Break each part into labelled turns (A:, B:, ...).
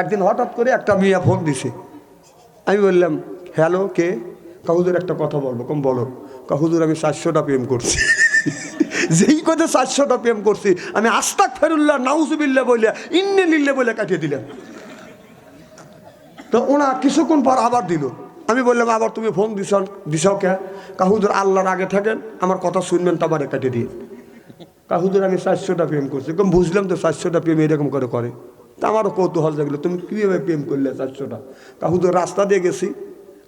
A: একদিন হঠাৎ করে একটা মেয়ে ফোন দিছে। আমি বললাম হ্যালো, কে? হুজুর একটা কথা বলবো। কম বলো। হুজুর আমি 400টা প্রেম করছি। যেই কথা 400টা প্রেম করছি আমি আস্তাগফিরুল্লাহ নাউজুবিল্লাহ বলে ইন্নে লিল্লাহ বলে কাটিয়ে দিলাম। তো ওনা কিছুক্ষণ পর আবার দিল। আমি বললাম আবার তুমি ফোন দিছাও কে? হুজুর আল্লাহর আগে থাকেন, আমার কথা শুনবেন তো আবার কাটিয়ে দিয়ে। হুজুর আমি 400টা প্রেম করছি। কম বুঝলাম তো 400টা প্রেম এরকম করে করে। তা আমারও কৌতূহল জাগলো, তুমি কীভাবে প্রেম করলে 400টা? হুজুর রাস্তা দিয়ে গেছি,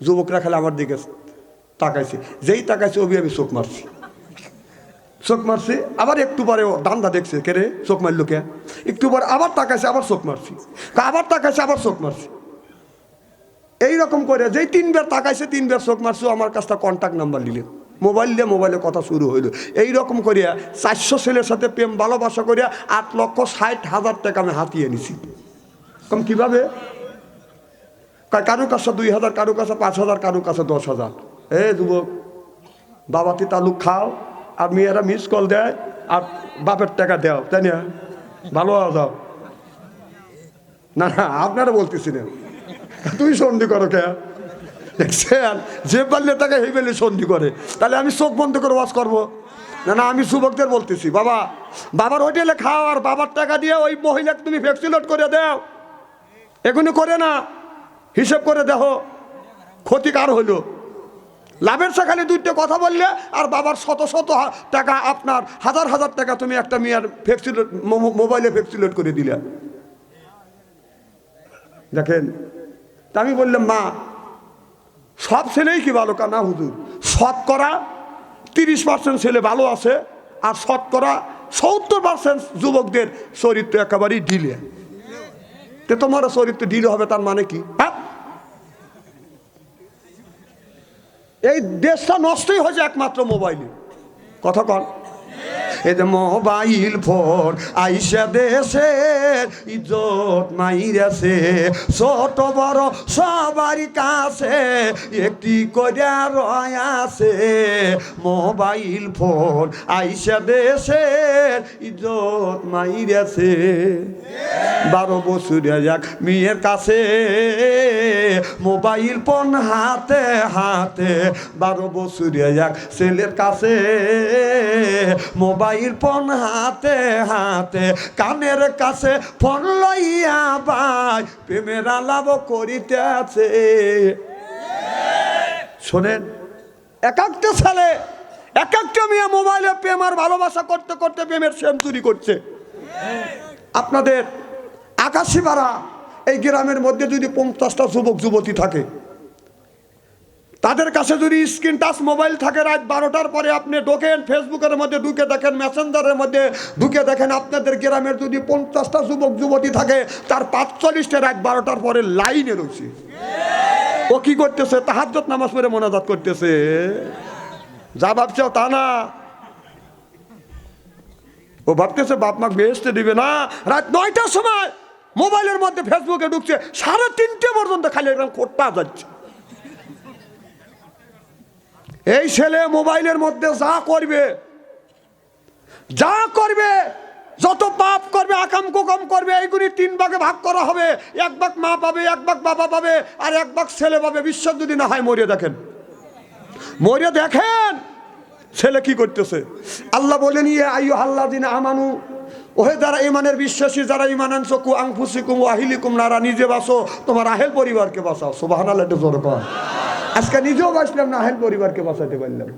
A: যুবকরা খেলে আমার দিকে তাকাইছে, যেই তাকাইছে অবি আমি চোখ মারছি। চোখ মারছি, আবার একটু পরে দান্দা দেখছে, কে রে চোখ মারলো কে? একটু পরে আবার তাকাইছে, আবার চোখ মারছি, আবার তাকাইছে, আবার চোখ মারছি। এইরকম করে যেই 3বার তাকাইছে 3বার চোখ মারছো, আমার কাছটা কন্ট্যাক্ট নাম্বার নিলেন, মোবাইল দিয়ে মোবাইলে কথা শুরু হইল। এইরকম করিয়া 400 ছেলের সাথে প্রেম ভালোবাসা করিয়া 8,60,000 টাকা আমি হাতিয়ে নিছি। কম কিভাবে? কারো কাছে 2,000, কারো কাছে 5,000, কারো কাছে 10,000। যুবক, বাবাতি তালুক খাও আর মেয়েরা মিস কল দেয় আর বাপের টাকা দেও, তাই না? ভালো যাও না। না আপনারা বলতেছিলেন তুই সন্ধি করো কে? দেখছেন, যে পারলে তাকে এই বেলে সন্ধি করে। তাহলে আমি চোখ বন্ধ করে ওয়াজ করবো না? না, আমি যুবকদের বলতেছি, বাবার হোটেলে খাও আর বাবার টাকা দিয়ে ওই মহিলাকে তুমি ভ্যাকসিনেট করে দাও। এগুলি করে না, হিসেব করে দেখো ক্ষতি কার হইল। লাভের সেখানে 2টা কথা বললে আর বাবার শত শত টাকা, আপনার হাজার হাজার টাকা তুমি একটা মেয়ের ভ্যাকসিনেট মোবাইলে ভ্যাকসিনেট করে দিলে। দেখেন, তা আমি বললাম মা সব ছেলেই কি ভালো? না হুজুর, শতকরা 30% ছেলে ভালো আছে আর শতকরা 70% যুবকদের চরিত্র একেবারেই ঢিলে। তো তোমার চরিত্র ঢিলে হবে তার মানে কি? এই দেশটা নষ্টই হয়েছে একমাত্র মোবাইলে। কথা কন। এই যে মোবাইল ফোন আইসা দেশের ইজ্জত মাইরাছে, ছোট বড় সবার কাছে একটি করে রয়াছে। মোবাইল ফোন আইসা দেশের ইজ্জত মাইরাছে। 12 বছরের এক মেয়ের কাছে মোবাইল ফোন হাতে হাতে, 12 বছরের এক ছেলের কাছে মোবাইল ফোন হাতে হাতে, কানের কাছে ফোন লইয়া ভাই প্রেমের আলাপ করিতে আছে। শোনেন, এক একটা ছেলে এক একটা মেয়ে মোবাইলে প্রেম আর ভালোবাসা করতে করতে প্রেমের সেঞ্চুরি করছে। আপনাদের আকাশীপাড়া এই গ্রামের মধ্যে যদি 50টা যুবক যুবতী থাকে, তাদের কাছে যদি স্ক্রিন টাচ মোবাইল থাকে, রাত 12টার পরে আপনি ঢোকেন ফেসবুকের মধ্যে ঢুকে দেখেন, মেসেঞ্জারের মধ্যে ঢুকে দেখেন, আপনাদের গ্রামের যদি 50টা যুবক যুবতী থাকে, তার 45টা রাত 12টার পরে লাইনে রয়েছে। ও কি করতেছে? তাহাজ্জুদ নামাজ পড়ে মোনাজাত করতেছে। যা ভাবছেও তা না, ও ভাবতেছে বাপ মা বেহেশতে দিবে না। রাত 9টার সময় মোবাইলের মধ্যে ফেসবুকে ঢুকছে, 3:30 পর্যন্ত খালি এরকম কোটটা যাচ্ছে। এই ছেলে মোবাইলের মধ্যে যা করবে যত পাপ করবে, আকাম কুকাম করবে, এইগুলি 3 ভাগে ভাগ করা হবে। 1 ভাগ মা পাবে, 1 ভাগ বাবা পাবে, আর 1 ভাগ ছেলে পাবে। বিশ্বাস যদি না হয় মরিয়ে দেখেন, ছেলে কি করতেছে। আল্লাহ বলেন ইয়া আইয়ুহাল্লাযিনা আমানু, ওহে যারা ঈমানের বিশ্বাসী, যারা ঈমান আনছো, কু আনফুসিকুম ওয়া আহলিকুম নারা, নিজে বাঁচো, তোমার আহেল পরিবারকে বাঁচাও। সুবহানাল্লাহ, একটু জোরে কর। আজকে নিজেও বাঁচলাম না, আহেল পরিবারকে বাঁচাতে পারলাম।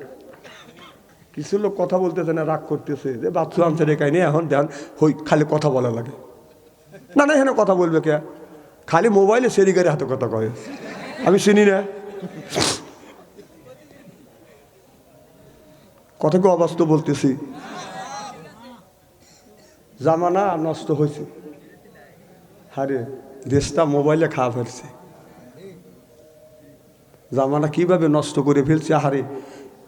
A: কিছু লোক কথা বলতেছে না, রাগ করতেছে যে বাচ্চু আনছে রেখাই নিয়ে এখন দেন হই খালি কথা বলা লাগে। না না, এখানে কথা বলবে কে? খালি মোবাইলে সেরিগারে হাতে কথা কয়, আমি চিনি না। কথা কি অবাস্তব বলতেছি? জামানা নষ্ট হয়েছে, আরে দেশটা মোবাইলে খাওয়া ফেলছে। জামানা কিভাবে নষ্ট করে ফেলছে। আরে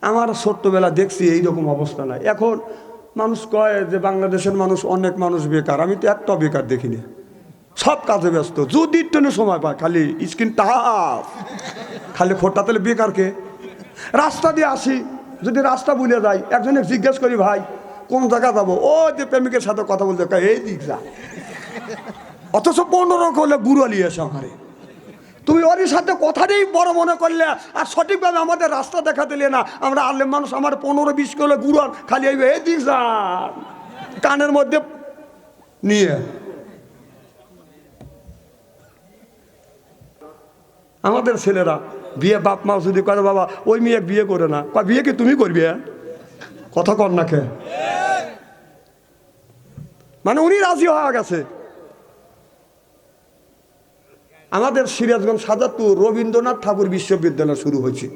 A: আমার ছোট্টবেলা দেখছি এইরকম অবস্থা নাই। এখন মানুষ কয় যে বাংলাদেশের মানুষ, অনেক মানুষ বেকার। আমি তো একটা বেকার দেখিনি, সব কাজে ব্যস্ত। যদি একটু সময় পায় খালি স্ক্রিন টাচ, খালি খোটা। তাহলে বেকারকে রাস্তা দিয়ে আসি, যদি রাস্তা ভুলে যাই, একজনে জিজ্ঞেস করি ভাই কোন জায়গা যাবো, ও যে প্রেমিকের সাথে কথা বলতে এই দিক যা। অথচ 15 করলে গুড়ো নিয়েছে আমারে। তুমি ওর সাথে কথাটাই বড় মনে করলে আর সঠিকভাবে আমাদের রাস্তা দেখা দিলে না। আমরা আলেম মানুষ, আমার 15-20 করলে গুড়ো খালি এই দিক যান কানের মধ্যে নিয়ে। আমাদের ছেলেরা বিয়ে বাপ মা যদি করে বাবা ওই মেয়ে বিয়ে করে না, বিয়ে কি তুমি করবে? কথা কর না কে? মানে উনি রাজি হয়ে গেছে। আমাদের সিরাজগঞ্জ সাজাদপুর রবীন্দ্রনাথ ঠাকুর বিশ্ববিদ্যালয় শুরু হয়েছে।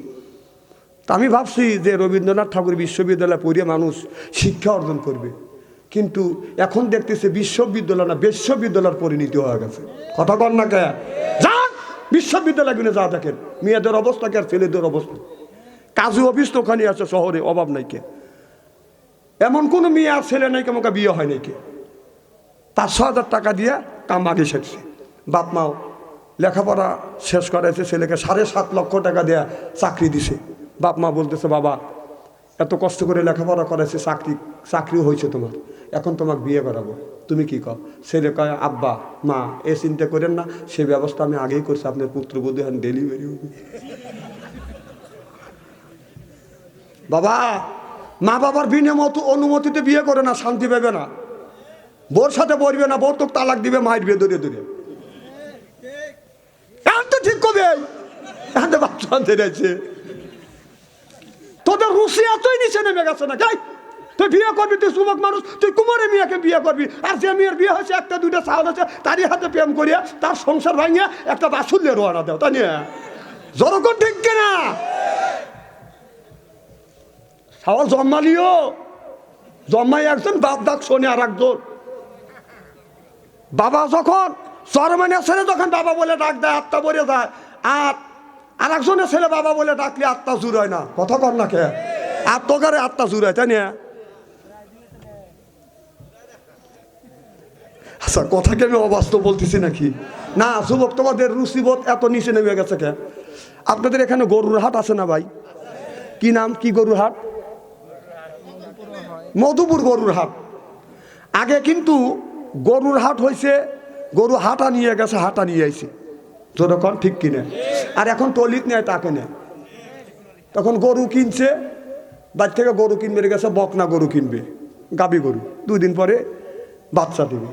A: তা আমি ভাবছি যে রবীন্দ্রনাথ ঠাকুর বিশ্ববিদ্যালয় পড়ে মানুষ শিক্ষা অর্জন করবে, কিন্তু এখন দেখতেছে বিশ্ববিদ্যালয় না বিশ্ববিদ্যালয়ের পরিণতি হয়ে গেছে। কথা কর না কে? যান বিশ্ববিদ্যালয় কিনে যা দেখেন মেয়েদের অবস্থা কে আর ছেলেদের অবস্থা। কাজী অফিস তো ওখানে আছে শহরে, অভাব নাই কে। এমন কোনো মেয়ে আর ছেলে নাই কেমন বিয়ে হয় নাই কে। 500,000 টাকা দিয়ে কাম আগে সেরছে। বাপ মাও লেখাপড়া শেষ করাইছে, ছেলেকে 7.5 লক্ষ টাকা দেয়া চাকরি দিছে। বাপ মা বলতেছে বাবা এত কষ্ট করে লেখাপড়া করাইছে, চাকরি হয়েছে তোমার, এখন তোমাকে বিয়ে করাবো, তুমি কি কও? ছেলে কয় আব্বা মা এ চিন্তা করেন না, সে ব্যবস্থা আমি আগেই করছি, আপনার পুত্রবধূ এখন ডেলিভারি হবে। বাবা মা বাবার বিনা অনুমতিতে বিয়ে করে না, শান্তি পাবে না। বোর সাথে বলবে না, বোর তো তালাক দিবে, মারবে দূরে দূরে। এখন তো ঠিক কবে এখন তো বাচ্চা রয়েছে। তোদের রুচি এতই নিচে নেমে গেছে না। গাই তুই বিয়ে করবি, তুই যুবক মানুষ, তুই কুমারের মেয়েকে বিয়ে করবি, আর যে মেয়ের বিয়ে হয়েছে 1-2টা চাউল আছে তারই হাতে প্রেম করিয়া তার সংসার ভাঙিয়া একটা বাসুল্যে রোয়ানা দেও, তাই নিয়ে জনগণ ঠিক কিনা? সাওয়াল জন্মালিও জন্মাই একজন, বাপ ডাক শোনে আর একজন। বাবা যখন চরমানের ছেলে যখন বাবা বলে ডাক দেয় আত্মা বলে যায়, আর একজনের ছেলে বাবা বলে ডাকলে আত্মা জুর হয় না। কথা কর না কে? আত্মকারে আত্মা জুর হয়, তাই না? আচ্ছা কথাকে আমি অবাস্তব বলতেছি নাকি? না যুবক তোমাদের রুচিবোধ এত নিচে নেমে গেছে কে? আপনাদের এখানে গরুর হাট আছে না ভাই? কি নাম, কি গরুর হাট? মধুপুর গরুর হাট। আগে কিন্তু গরুর হাট হয়েছে, গরু হাটা নিয়ে গেছে, হাটা নিয়ে আইছে যখন, ঠিক কিনে। আর এখন টলিত নেয়, তাকে নেয়। তখন গরু কিনছে, বাড়ি থেকে গরু কিনবে গেছে, বকনা গরু কিনবে, গাবি গরু, 2 দিন পরে বাচ্চা দিবে।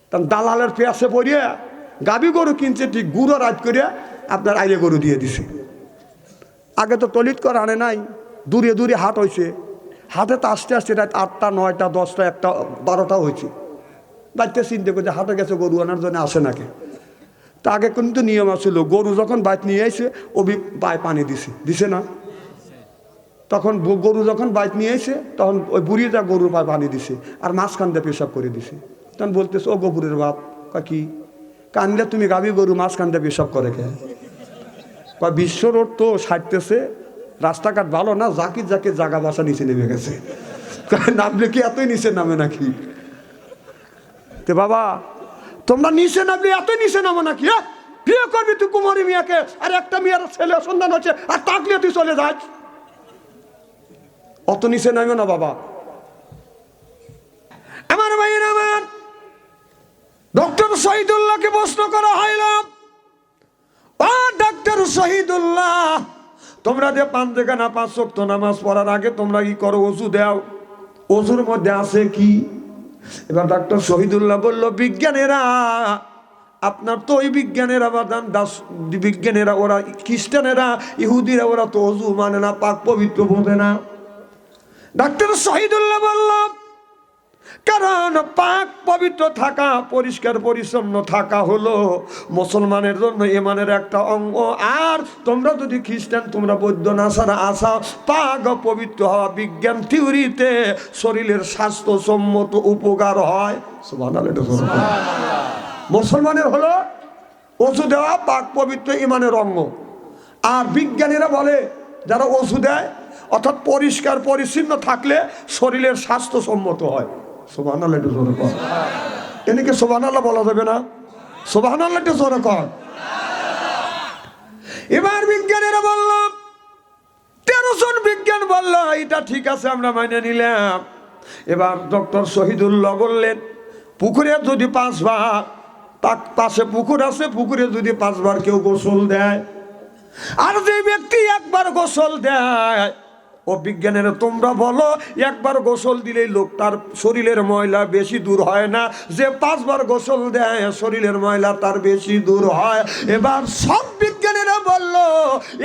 A: তখন দালালের পেঁয়াজে পড়িয়ে গাবি গরু কিনছে, ঠিক গুঁড়ো রাত করিয়া আপনার আইলে গরু দিয়ে দিছে। আগে তো টলিত করে আনে নাই, দূরে দূরে হাট হয়েছে। হাটে তো আস্তে আস্তে রাত 8টা 9টা 10টা 1টা 12টা হয়েছে। বাড়িতে চিন্তা করছে হাটে গেছে গরু আনার জন্য, আসে নাকি। তা আগে কিন্তু নিয়ম আছিল, গরু যখন বাইক নিয়ে আইছে ওবি পায়ে পানি দিছে না। তখন গরু যখন বাইক নিয়ে আইছে তখন ওই বুড়িটা গরুর পায়ে পানি দিছে, আর মাঝখান দিয়ে পেশাব করে দিছে। তখন বলতেছে ও গবুরের বাপ, কি কানলে তুমি গাবি গরু মাঝখান দিয়ে পেশাব করে কে? বিশ্ব রোড তো সারতেছে, রাস্তাঘাট ভালো না, জাকির জাগা বাসা নিচে নেমে গেছে। নামলে কি এতই নিচে নামে নাকি? তে বাবা তোমরা নিচে নামলে এতই নিচে নামো নাকি? বিয়ে করবি তুই কুমারী মেয়েকে, আর একটা মেয়ের ছেলে সন্ধান হচ্ছে, আর তাকলে তুই চলে যাস, অত নিচে নামে না বাবা। আমার ভাইয়ের আমার ডক্টর শহীদুল্লাহকে প্রশ্ন করা হইলাম, ডাক্তার শহীদুল্লাহ তোমরা যে 5 ওয়াক্ত নামাজ পড়ার আগে তোমরা কি করো? ওযু দাও, ওযুর মধ্যে আছে কি? এবার ডাক্তার শহীদুল্লাহ বলল বিজ্ঞানীরা, আপনার তো ওই বিজ্ঞানীরা বাদান দাস বিজ্ঞানীরা, ওরা খ্রিস্টানেরা ইহুদিরা, ওরা তো ওযু মানে না, পাক পবিত্র বোঝে না। ডাক্তার শহীদুল্লাহ বলল কারণ পাক পবিত্র থাকা, পরিষ্কার পরিচ্ছন্ন থাকা হলো মুসলমানের জন্য ইমানের একটা অঙ্গ। আর তোমরা যদি খ্রিস্টান, তোমরা বৌদ্ধ নাসারা আসা, পাক পবিত্র হওয়া বিজ্ঞান থিওরিতে শরীরের স্বাস্থ্যসম্মত উপকার হয়। সুবহানাল্লাহ। মুসলমানের হলো ওযু দেওয়া পাক পবিত্র ইমানের অঙ্গ, আর বিজ্ঞানীরা বলে যারা ওযু দেয় অর্থাৎ পরিষ্কার পরিচ্ছন্ন থাকলে শরীরের স্বাস্থ্যসম্মত হয়। সুবহানাল্লাহ, একটু জোরে কর। এনেকে সুবহানাল্লাহ বলা যাবে না? সুবহানাল্লাহ একটু জোরে কর। এবার বিজ্ঞানীরা বলল, 13 জন বিজ্ঞান বলল এটা ঠিক আছে, আমরা মেনে নিলাম। এবার ডক্টর শহীদুল্লাহ বললেন পুকুরে যদি 5 ভাগ তার পাশে পুকুর আছে, পুকুরে যদি 5 বার কেউ গোসল দেয়, আর যে ব্যক্তি একবার গোসল দেয়, ও বিজ্ঞানীরা তোমরা বলো একবার গোসল দিলেই লোকটার শরীরের ময়লা বেশি দূর হয় না, যে 5 বার গোসল দেয় শরীরের ময়লা তার বেশি দূর হয়। এবার সব বিজ্ঞানীরা বলল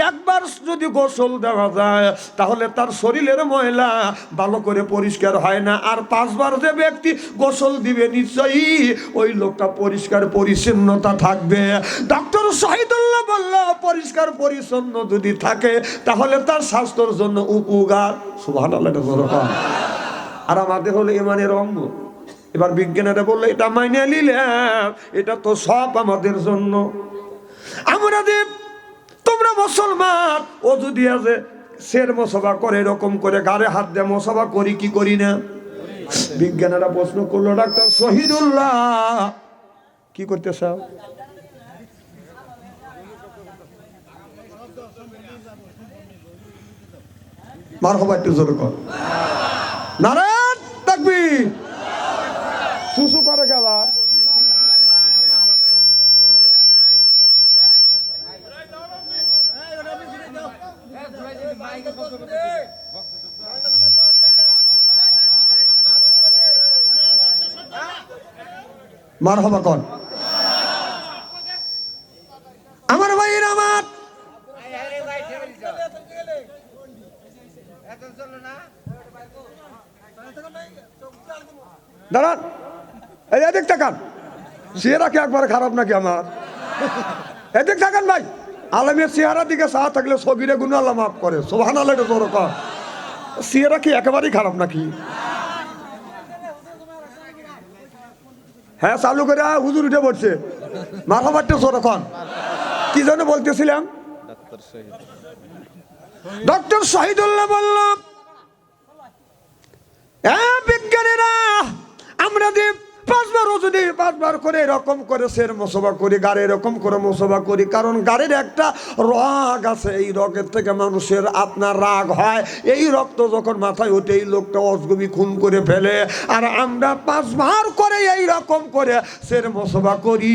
A: একবার যদি গোসল দেওয়া যায় তাহলে তার শরীরের ময়লা ভালো করে পরিষ্কার হয় না, আর 5 বার যে ব্যক্তি গোসল দিবে নিশ্চয়ই ওই লোকটা পরিষ্কার পরিচ্ছন্নতা থাকবে। ডক্টর শহীদুল্লাহ বলল পরিষ্কার পরিচ্ছন্ন যদি থাকে তাহলে তার স্বাস্থ্যের জন্য উপকার। সুবহানাল্লাহ। আর আমাদের হলো ইমানের অঙ্গ। এবার বিজ্ঞানীরা বললো এটা মাইনে নিলাম, এটা তো সব আমাদের জন্য। আমরা যে তোমরা মুসলমান, ও যদি আছে শের মোসাফা করে এরকম করে গাড়ে হাত দিয়ে মোসাফা করি কি করি না? বিজ্ঞানীরা প্রশ্ন করলো ডাক্তার শহীদুল্লাহ কি করতে চাও? মারহাবা একটু জোরে কর। নারায়ণ তাকবীর। সুসু করে গেলার মারহাবা কর। আমার ভাইয়ের আমার দাঁড়ান, এই এদিক তাকান। চেহারা কি একবার খারাপ নাকি আমার? এদিক তাকান ভাই। আলমের চেহারা দিকে চাওয়া থাকলে ছবিরে গুণ আল্লাহ মাফ করে। সুবহানাল্লাহ। চেহারা কি একেবারেই খারাপ নাকি? হ্যাঁ চালু করে হুজুর উঠে পড়ছে। মারহাবাটা জোরক্ষণ কি যেন বলতেছিলাম? ডক্টর শহীদুল্লাহ বলল বিজ্ঞানীরা আমরা যে 5 বার যদি 5 বার করে এরকম করে শের মোসাফা করি, গাড়ি এরকম করে মোসাফা করি, কারণ গাড়ির একটা রাগ আছে, এই রগের থেকে মানুষের আপনার রাগ হয়। এই রক্ত যখন মাথায় ওঠে এই লোকটা অজগবি খুন করে ফেলে। আর আমরা 5 বার করে এই রকম করে শের মোসাফা করি,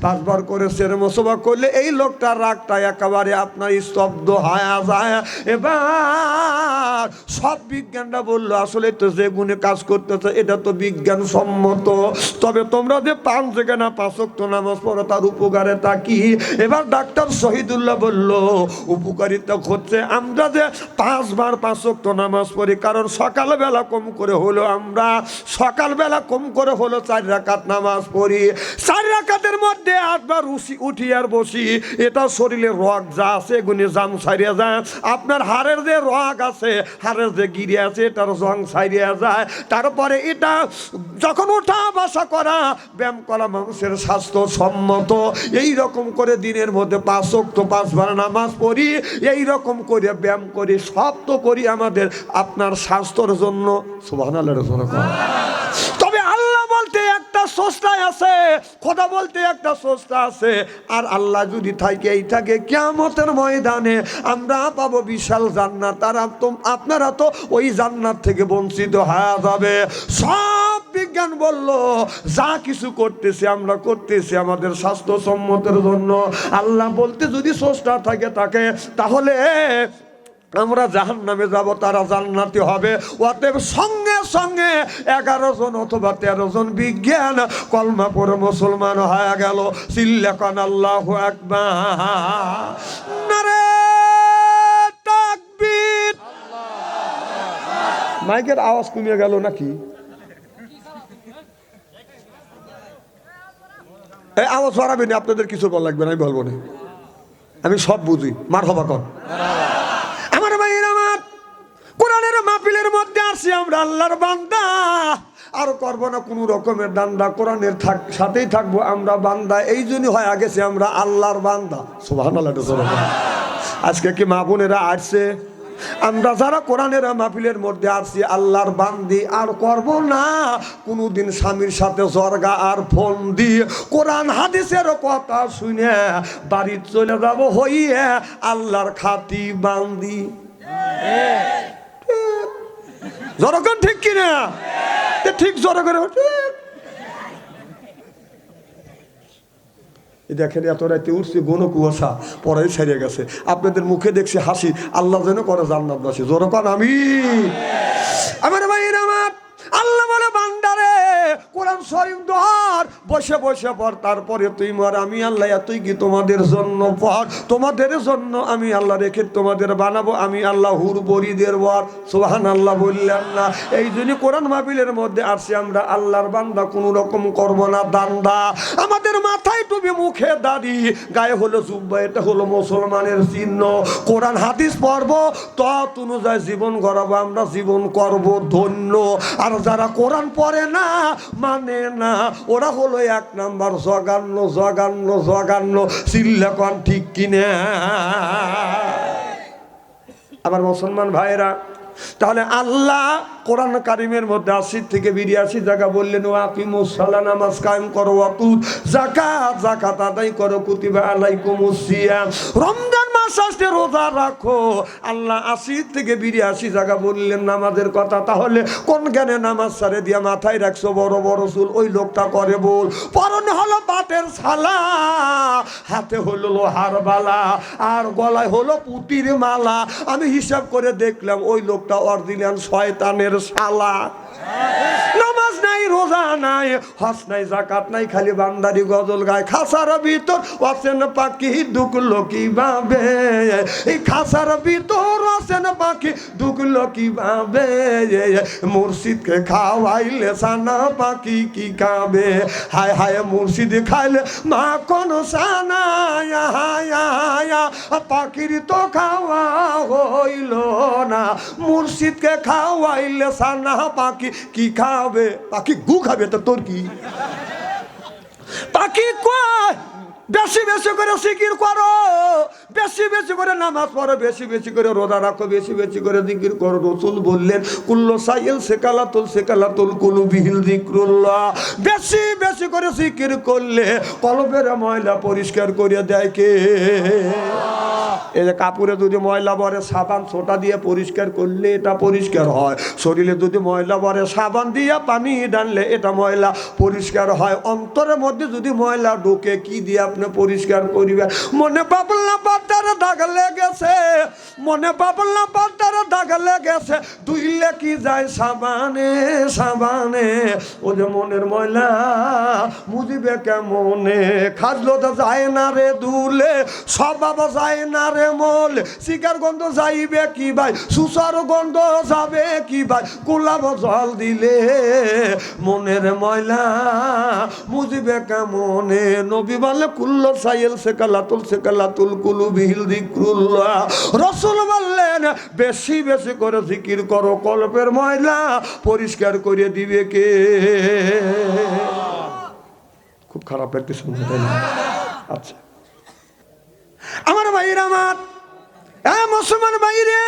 A: 5 বার করে শের মোসাফা করলে এই লোকটার রাগটা একেবারে আপনার স্তব্ধ হয়ে যায়। এবার সব বিজ্ঞানরা বললো আসলে তো যে গুণে কাজ করতেছে এটা তো বিজ্ঞান সম্মত, তবে তোমরা যে 5 থেকে না 5 ওয়াক্ত নামাজ পড়ো তার উপকারিতা কি? এবার ডাক্তার শহীদুল্লাহ বলল উপকারিতা হচ্ছে আমরা যে 5 বার 5 ওয়াক্ত নামাজ পড়ি, কারণ সকালবেলা কম করে হলো আমরা 4 রাকাত নামাজ পড়ি। 4 রাকাতের মধ্যে 8 বার উঠি আর বসি। এটা শরীরের রগ যা আছে এগুলি জাম ছাড়িয়ে যায়। আপনার হাড়ের যে রগ আছে, হাড়ের যে গিরি আছে এটার জং ছাড়িয়ে যায়। তারপরে এটা যখন ওঠা বসা করা ব্যায়াম করা মানুষের স্বাস্থ্য সম্মত। এই রকম করে দিনের মধ্যে 5 ওয়াক্ত 5 বার নামাজ পড়ি, এই রকম করে ব্যায়াম করি, সব তো করি আমাদের আপনার স্বাস্থ্যের জন্য। সুবহানাল্লাহ। তবে আল্লাহ বলতে একটা স্রষ্টা আছে, খোদা বলতে একটা স্রষ্টা আছে। আর আল্লাহ যদি থাকে এই থাকে কিয়ামতের ময়দানে আমরা পাবো বিশাল জান্নাত। আর আপনারা তো ওই জান্নাত থেকে বঞ্চিত হয়ে যাবে। সব বিজ্ঞান বলল যা কিছু করতেছি আমরা করতেছি আমাদের স্বাস্থ্যসম্মতের জন্য। আল্লাহ বলতে যদি স্রষ্টা থাকে তাহলে আমরা জাহান্নামে যাব, তারা জান্নাতি হবে। অতএব সঙ্গে সঙ্গে 11 জন অথবা 13 জন বিজ্ঞান কলমা পড়ে মুসলমান হয়ে গেল। চিল্লাকান আল্লাহু আকবার, নারে তাকবীর। মাইকের আওয়াজ কমে গেল নাকি? এই আওয়াজ বাড়াবেন, আপনাদের কিছু বলা লাগবে না, আমি বলবো না, আমি সব বুঝি। মারহাবা কর। আমার ভাইয়ের আমার কোরআনের মাহফিলের মধ্যে আসি আমরা আল্লাহর বান্দা, আর করবো না কোনো রকমের দান্দা, কোরআনের সাথেই থাকবো আমরা বান্দা। এই জন্য হয়ে গেছে আমরা আল্লাহর বান্দা। সুবহানাল্লাহ। আজকে কি মা বোনেরা আসছে? আমরা যারা কোরআনের মাহফিলের মধ্যে আসছি আল্লাহর বান্দি, আর করব না কোনোদিন স্বামীর সাথে জর্গা আর ফোন দিয়ে কোরআন হাদিসের কথা শুনে বাড়ি চলে যাব হইয়ে আল্লাহর খাতি বান্দি। জরকন ঠিক কিনা? ঠিক জোরে করে এই দেখেন এত রাতে উঠছে ঘন কুয়াশা, পরে সেরে গেছে। আপনাদের মুখে দেখছি হাসি, আল্লাহ যেন করে জান্নাতবাসী। জোরে কোন আমিন। আমার ভাইয়ের আমার, আল্লাহ বলে বান্দারে কোরআন শরীফ ধর, বসে বসে পড়, তারপরে তুই মর। আমি আল্লাহ এতই কি তোমাদের জন্য পড়, তোমাদের জন্য আমি আল্লাহ রেখে তোমাদের বানাবো। আমি আল্লাহ হুর বরিদের বর। সুবহানাল্লাহ বললেন না? এই জন্য কোরআন মাহফিলের মধ্যে আসছি আমরা আল্লাহর বান্দা, কোনো রকম করব না দান্দা। আমাদের মাথায় টুপি, মুখে দাড়ি, গায়ে হলো জুব্বা, এটা হলো মুসলমানের চিহ্ন। কোরআন হাদিস পড়ব, তত অনুযায়ী জীবন গড়াবো, আমরা জীবন করব ধন্য। আর যারা কোরআন পড়ে না, মানে না, ওরা হলো এক নাম্বার জগান্ন জগান্ন জগান্ন। চিল্লাকন ঠিক কিনা? আমার মুসলমান ভাইরা, তাহলে আল্লাহ কোরআন কারিমের মধ্যে ৮০ থেকে ৮২ জায়গা বললেন, ওয়াকিমুস সালাহ, নামাজ কায়েম করো, ওয়াতুত যাকাত, যাকাত আদায় করো, কুতিবা আলাইকুমুস সিয়াম, রমজান মাস আসছে রোজা রাখো। আল্লাহ ৮০ থেকে ৮২ জায়গা বললেন নামাজের কথা। তাহলে কোন জ্ঞানে নামাজ ছাড়ে দিয়া মাথায় রাখছো বড় বড় চুল? ওই লোকটা করে বল, পরনে হলো পাটের ছালা, হাতে হলো লোহার বালা, আর গলায় হলো পুতির মালা। আমি হিসাব করে দেখলাম ওই লোকটা অরিজিনাল শয়তানের শালা। নামাজ নাই, রোজা নাই, হজ নাই, যাকাত নাই, খালি বান্দারি গজল গায়। খাসার ভিতর আছেন পাখি, ঢুকলো কিভাবে? এই খাসার ভিতর আছেন পাখি, ঢুকলো কিভাবে? মুর্শিদকে খাওয়াইলে সানা, পাখি কি খাবে? হায় হায় মুর্শিদ খাইলে মাখন সানা, পাখির তো খাওয়া হইল না। মুর্শিদকে খাওয়াইলে সানা, পাখি কি খাবে? পাখি গু খাবে, তো তোর কি? পাখি কয় বেশি বেশি করে জিকির করো, বেশি বেশি করে নামাজ পড়ো, বেশি বেশি করে রোজা রাখো, বেশি বেশি করে জিকির করো। রাসূল বললেন, কুল্লু সাইল সেকালাতুল কুলুবিহিল যিকরুল্লাহ। বেশি বেশি করে জিকির করলে কলবের ময়লা পরিষ্কার করে দেয় কে? এই যে কাপড়ে যদি ময়লা পড়ে, সাবান ছোটা দিয়ে পরিষ্কার করলে এটা পরিষ্কার হয়। শরীরে যদি ময়লা পড়ে, সাবান দিয়ে পানি ডাললে এটা ময়লা পরিষ্কার হয়। অন্তরের মধ্যে যদি ময়লা ঢোকে, কি দিয়ে আপনি পরিষ্কার করিবেন? মনে পাবলা পাতার দাগ লেগেছে, মনে পাবলা পাতার দাগ লেগেছে, ধুইলে কি যায় সাবানে সাবানে? ও যে মনের ময়লা মুজিবে কেমনে? খাজলো তো যায় না রে দুলে, স্বভাব যায় না রে মোল। শিকার গন্ধ যাইবে কি ভাই, সুসার গন্ধ যাবে কি ভাই? গোলাপ জল দিলে মনের ময়লা মুজিবে কেমনে? নবী বলে, কুল্লু সাইল সেকালাতুল কুলুবিহিল যিকরুল্লাহ। রাসূল বললেন, বেশি বেশি করে জিকির করো, কলবের ময়লা পরিষ্কার করে দিবে কে? খুব খারাপ লাগতেছে, তাই না? আচ্ছা আমার ভাইরা, আমার মুসলমান ভাইরা,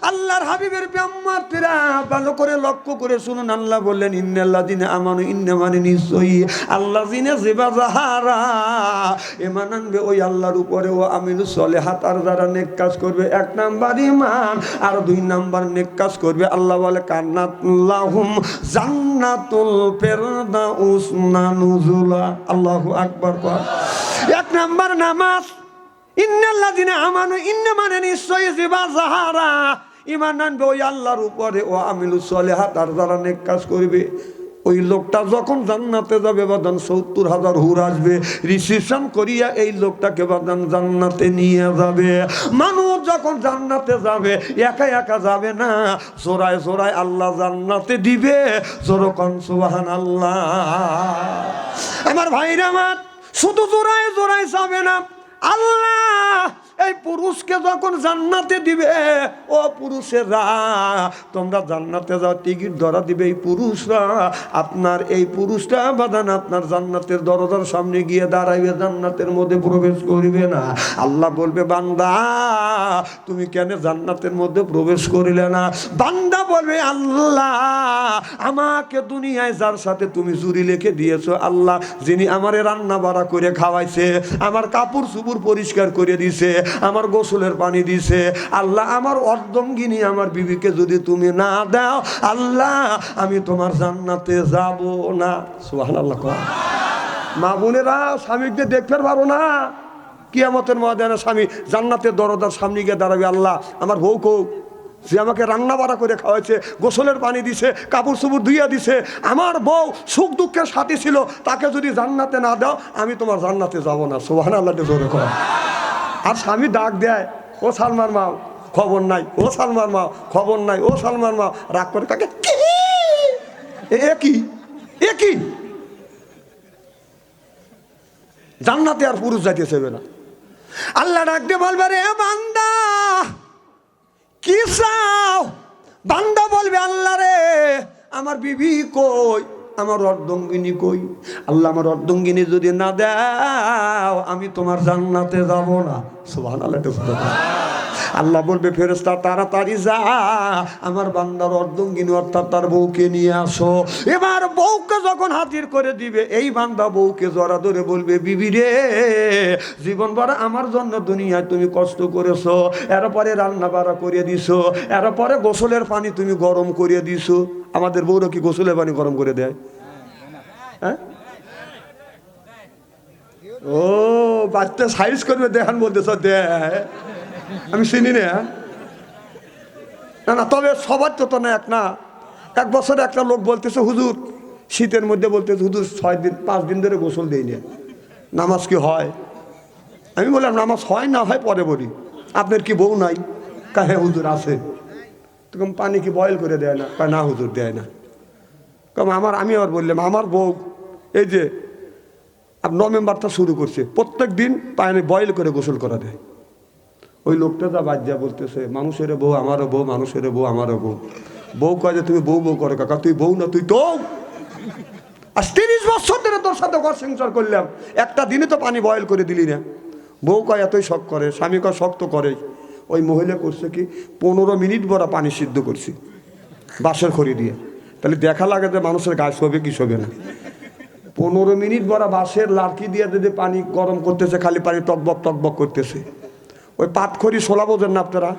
A: আল্লাহর হাবিবের উম্মতরা ভালো করে লক্ষ্য করে শুনুন। আল্লাহ বললেন, ইন্নাল্লাযিনা আমানু, ইন্না মানে নিশ্চয়ই, আল্লাযিনা জিবা যাহারা ঈমান আনবে ওই আল্লাহর উপরে, ও আমিলুস সলিহাত, আর যারা নেক কাজ করবে। এক নাম্বার ঈমান, আর দুই নাম্বার নেক কাজ করবে। আল্লাহ বলে, কান্নাত লাহুম জান্নাতুল ফিরদাউস নুজুলা। আল্লাহু আকবার। এক নাম্বার নামাজ, ইন্নাল্লাযিনা আমানু, ইন্না মানে নিশ্চয়ই, জিবা যাহারা ঈমান আনবে ওই আল্লাহর উপরে, ও আমিলুস সলিহাত, আর যারা নেক কাজ করবে। ওই লোকটা যখন জান্নাতে যাবে বাদান ৭০,০০০ হুর আসবে, রিসিপশন করিয়া এই লোকটাকে বাদান জান্নাতে নিয়ে যাবে। মানুষ যখন জান্নাতে যাবে, একা একা যাবে না, জোড়ায় জোড়ায় আল্লাহ জান্নাতে দিবে। জোরকন সুবহানাল্লাহ। আমার ভাইরা, আমার শুধু জোড়ায় জোড়ায় যাবে না, আল্লাহ এই পুরুষকে যখন জান্নাতে দিবে, ও পুরুষেরা তোমরা জান্নাতে যাও, টিকিট ধরা দিবে এই পুরুষরা। আপনার এই পুরুষটা বাদান আপনার জান্নাতের দরজার সামনে গিয়ে দাঁড়াইবে, জান্নাতের মধ্যে প্রবেশ করিবে না। আল্লাহ বলবে, বান্দা তুমি কেন জান্নাতের মধ্যে প্রবেশ করিলে না? বান্দা বলবে, আল্লাহ আমাকে দুনিয়ায় যার সাথে তুমি চুরি লিখে দিয়েছো, আল্লাহ যিনি আমারে রান্না বাড়া করে খাওয়াইছে, আমার কাপড় চুপুর পরিষ্কার করে দিছে, আমার গোসলের পানি দিছে, আল্লাহ আমার অর্ধঙ্গিনী আমার বিবিকে যদি তুমি না দাও, আল্লাহ আমি তোমার জান্নাতে যাব না। সুবহানাল্লাহ। মা বোনেরা স্বামীকে দেখতে পারো না, কিয়ামতের ময়দানে স্বামী জান্নাতের দরজার সামনে গিয়ে দাঁড়াবে, আল্লাহ আমার বউ কৌ, যে আমাকে রান্না বাড়া করে খাওয়াইছে, গোসলের পানি দিছে, কাপড় চুপড় ধুইয়া দিছে, আমার বউ সুখ দুঃখের সাথী ছিল, তাকে যদি জান্নাতে না দাও আমি তোমার জান্নাতে যাব না। সুবহানাল্লাহ জোরে কর। আর স্বামী ডাক দেয়, ও সালমার মা খবর নাই, ও সালমার মা খবর নাই, ও সালমার মা রাগ করে তাকে কি জান্নাতে আর পুরুষ যাইতে চাইবে না। আল্লাহ ডাক দিয়ে বলবে, রে বান্দা কি চাও? বান্দা বলবে, আল্লাহ রে আমার বিবি কই, আমার অর্ধঙ্গিনী কই? আল্লাহ আমার অর্ধঙ্গিনী যদি না দাও আমি তোমার জান্নাতে যাব না। সুবহানাল্লাহ। আল্লাহ বলবে, ফেরেশতা তাড়াতাড়ি যা আমার বান্দার অর্ধঙ্গিনী অর্থাৎ তার বউকে নিয়ে আসো। এবার বউকে যখন হাজির করে দিবে, এই বান্দা বউকে জড়া ধরে বলবে, বিবি রে জীবন ভর আমার জন্য দুনিয়ায় তুমি কষ্ট করেছো, এরপরে রান্না বাড়া করে দিছো, এরপরে গোসলের পানি তুমি গরম করে দিছো। আমাদের বউরা কি গোসলের পানি গরম করে দেয়? হ্যাঁ, ও বাচ্চা সাইজ করবে দেখান বলতেছ, দেয় আমি চিনি না। না তবে সবার তো না এক না। এক বছরে একটা লোক বলতেছে, হুজুর শীতের মধ্যে বলতেছে, হুজুর 6 দিন 5 দিন ধরে গোসল দেই না, নামাজ কি হয়? আমি বললাম, নামাজ হয় না হয় পরে বলি। আপনার কি বউ নাই? হ্যাঁ হুজুর আছে। তখন পানি কি বয়েল করে দেয় না? না হুজুর দেয় না। আমি আবার বললাম, আমার বউ এই যে নভেম্বরটা শুরু করছে, প্রত্যেক দিন পানি বয়েল করে গোসল করা দেয়। ওই লোকটা যা বাদ দিয়া বলতেছে, মানুষের বউ আমারও বউ, মানুষের বউ আমারও বউ। বউ কয় যে তুমি বউ বউ করে, কাকা তুই বউ না, তুই তো। আর 30 বছর ধরে তোর সাথে ঘর সংসার করলাম, একটা দিনে তো পানি বয়েল করে দিলি না। বউ কয় এতই শখ করে, স্বামী কয় শখ তো করে। ওই মহিলা করছে কি, 15 মিনিট বড় পানি সিদ্ধ করছি বাঁশের খড়ি দিয়ে। তাহলে দেখা লাগে যে মানুষের গায়ে শোবে কি শোবে না। 15 মিনিট বড় বাঁশের লাঠি দিয়ে যদি পানি গরম করতেছে, খালি পানি টকবক টকবক করতেছে। ওই পাটখড়ি শোলা বোঝেন না আপনারা,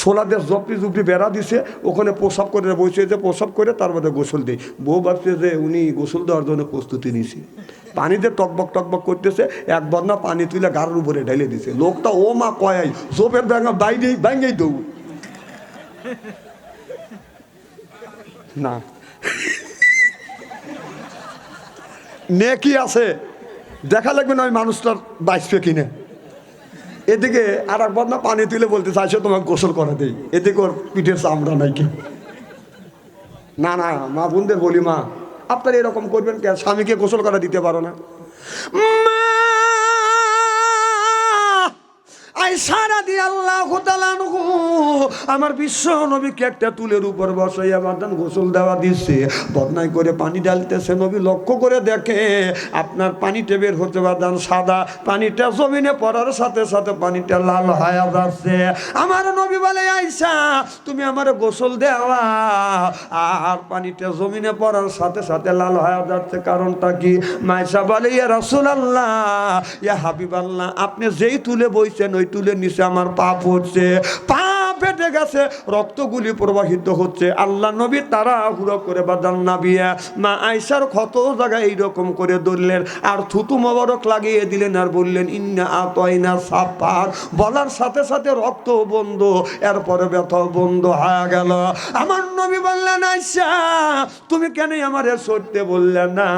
A: শোলা দিয়ে জপি জুপি বেড়া দিছে, ওখানে প্রসাব করে বসে যে প্রসাব করে তারপরে গোসল দিই। বউ ভাবছে যে উনি গোসল দেওয়ার জন্য প্রস্তুতি নিয়েছি। পানিতে টকবক টকবক করতেছে, এক বন্যা পানি তুলে গাড়ির উপরে ঢেলে দিছে। লোকটা ও মা কয়াই জোপের ব্যাঙা বাইরেই ব্যাঙ্গেই দৌ না নেকি আছে, দেখা লাগবে না ওই মানুষটার বাইসবে কিনে। এদিকে আর এক বদনা পানি তুলে বলতে চাইছে তোমাকে গোসল করা দেই, এদিকে ওর পিঠের চামড়া নাই কি। না না মা বোনদের বলি, মা আপনারা এরকম করবেন কে? স্বামীকে গোসল করা দিতে পারো না? আমার বিশ্ব নবীকে একটা তুলের উপর বসাইয়া বাদান গোসল দেওয়া দিচ্ছে, বদনাই করে পানি ঢালতেছে। নবী লক্ষ্য করে দেখে আপনার পানিটা বের হতে বাদান সাদা, পানিটা জমিনে পড়ার সাথে সাথে পানিটা লাল হয়ে যাচ্ছে। আমার নবী বলে, আয়েশা তুমি আমার গোসল দেওয়া আর পানিটা জমিনে পড়ার সাথে সাথে লাল হয়ে যাচ্ছে, কারণটা কি? মায়েশা বলে, ইয়া রাসূলুল্লাহ, ইয়া হাবিবাল্লাহ, আপনি যেই তুলে বইছেন ওই তুলের নিচে আমার পা পড়ছে, পা ফেটে গেছে, রক্তগুলি প্রবাহিত হচ্ছে। আল্লাহ নবী তাড়াহুড়ো করে বাদান নাবিয়া মা আয়েশার ক্ষত জায়গায় এইরকম করে ধরলেন আর থুতু মোবারক লাগিয়ে দিলেন আর বললেন, ইন্না আতাইনা সাফার। বলার সাথে সাথে রক্ত বন্ধ, এরপরে ব্যথা বন্ধ হয়ে গেল। আমার নবী বললেন, আয়েশা তুমি কেন আমারে সরতে বললেন না?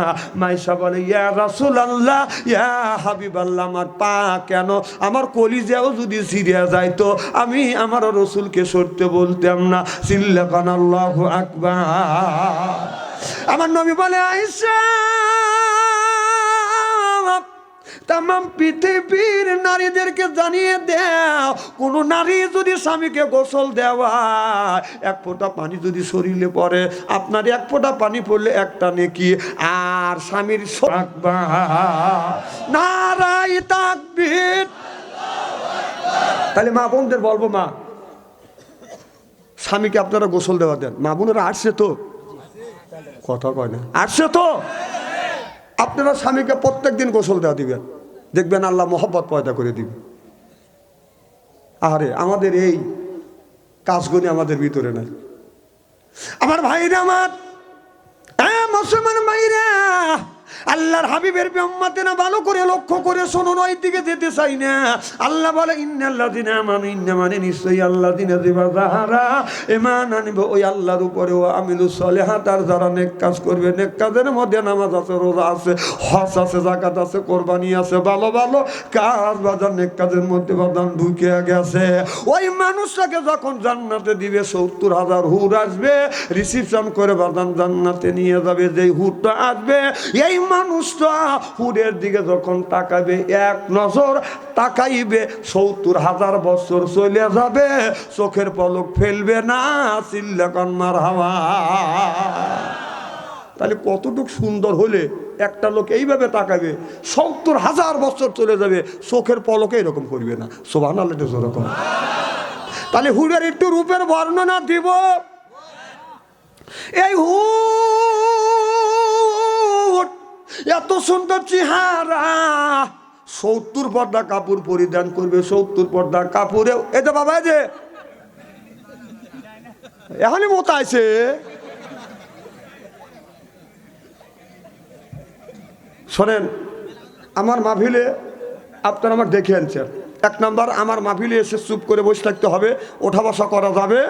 A: মায়েশা বলে, ইয়া রাসূলুল্লাহ, ইয়া হাবিবাল্লাহ, আমার পা কেন, আমার কলিজাও যদি ছিঁড়ে যাইতো আমি আমার রসুলকে সরতে বলতাম না। চিল্লাকান আল্লাহু আকবার। আমার নবী বলে, আয়েশা তামাম পৃথিবীর নারীদেরকে জানিয়ে দাও, কোন নারী যদি স্বামীকে গোসল দেওয়া, এক ফোঁটা পানি যদি শরীরে পড়ে, আপনার এক ফোঁটা পানি পড়লে একটা নেকি, আর স্বামীর নারায়ে তাকবীর। তাহলে মা বোনদের বলবো, মা স্বামীকে আপনারা গোসল দেওয়া দেন। মা বোনেরা আসছে তো, কথা কয় না, আসছে তো, আপনারা স্বামীকে প্রত্যেক দিন গোসল দেওয়া দিবেন, দেখবেন আল্লাহ মহব্বত পয়দা করে দিবে। আরে আমাদের এই কাজগুলি আমাদের ভিতরে নাই। আমার ভাইরা, আমার মুসলমান ভাইরা, আল্লাহর হাবিবের উম্মতেরা ভালো করে লক্ষ্য করে শুনুন, ওই দিকে যেতে চাই না। আল্লাহ বলে ইন্নাল্লাযিনা আমানু, ইন্না মানে নিশ্চয়ই আল্লাযিনা যারা ঈমান আনবে ওই আল্লাহর উপরে, ও আমিলুস সলিহাত, আর যারা নেক কাজ করবে। নেক কাজের মধ্যে নামাজ আছে, রোজা আছে, হজ আছে, যাকাত আছে, কোরবানি আছে, ভালো ভালো কাজ বাজার নেক কাজের মধ্যে বাদান ঢুকে গেছে। ওই মানুষটাকে যখন জান্নাতে দিবে ৭০,০০০ হুর আসবে, রিসিপশন করে বাদান জান্নাতে নিয়ে যাবে। যেই হুরটা আসবে এই মানুষটা হুরের দিকে যখন তাকাবে, এক নজর তাকাইবে, ৭০,০০০ বছর চলে যাবে, চোখের পলক ফেলবে না। চিল্লাকান মারহাবা। তাহলে কতটুকু সুন্দর হলে একটা লোক এইভাবে তাকাবে, ৭০,০০০ বছর চলে যাবে, চোখের পলকে এরকম করবে না। সুবহানাল্লাহ যেরকম। তাহলে হুরের একটু রূপের বর্ণনা দিব। এই হুর এত সুন্দর চেহারা, ৭০ পর্দা কাপড় পরিধান করবে। ৭০ পর্দা কাপড়ে এই যে বাবা, যে এখনই মত আছে। শোনেন, আমার মাহফিলে আপনারা আমাকে দেখে আনছেন। ১ নাম্বার, আমার মাহফিলে এসে চুপ করে বসে থাকতে হবে, ওঠা বসা করা যাবে।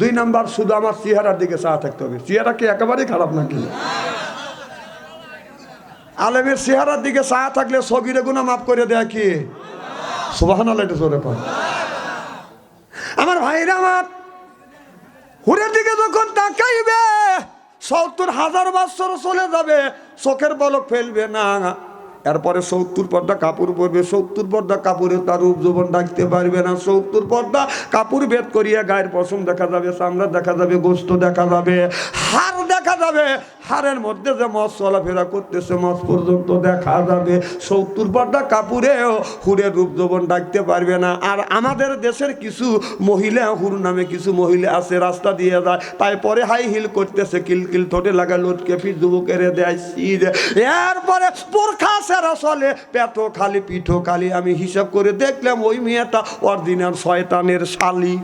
A: ২ নাম্বার, শুধু আমার চেহারার দিকে চা থাকতে হবে। চেহারা কি একেবারেই খারাপ নাকি? আলেমের চেহারার দিকে চা থাকলে সগীরে গুনাহ মাফ করে দেয় কি? সুবহানাল্লাহ জোরে কর। আমার ভাইরা, আমার হুরের দিকে যখন তাকাইবে, ৭০,০০০ বছর চলে যাবে, চোখের পলক ফেলবে না। এরপরে ৭০ পর্দা কাপড় পরবে। ৭০ পর্দা কাপড়ে তার রূপ যৌবন ডাকতে পারবে না। ৭০ পর্দা কাপড় ভেদ করিয়া গায়ের পশম দেখা যাবে, চামড়া দেখা যাবে, গোস্ত দেখা যাবে, হাড় দেখা যাবে। হাড়ের মধ্যে যে মস চলাফেরা করতেছে, মস পর্যন্ত দেখা যাবে। ৭০ পর্দা কাপড়েও হুরের রূপ যৌবন ডাকতে পারবে না। আর আমাদের দেশের কিছু মহিলা, হুর নামে কিছু মহিলা আছে, রাস্তা দিয়ে যায়, তাই পরে হাই হিল করতেছে, কিলকিল ঠোঁটে লাগা লটকে ফি যুবকের দেয় শির। এরপরে বোরখা সেরা চলে, পেটও খালি, পিঠও খালি। আমি হিসাব করে দেখলাম ওই মেয়েটা অরিজিনাল শয়তানের শালি।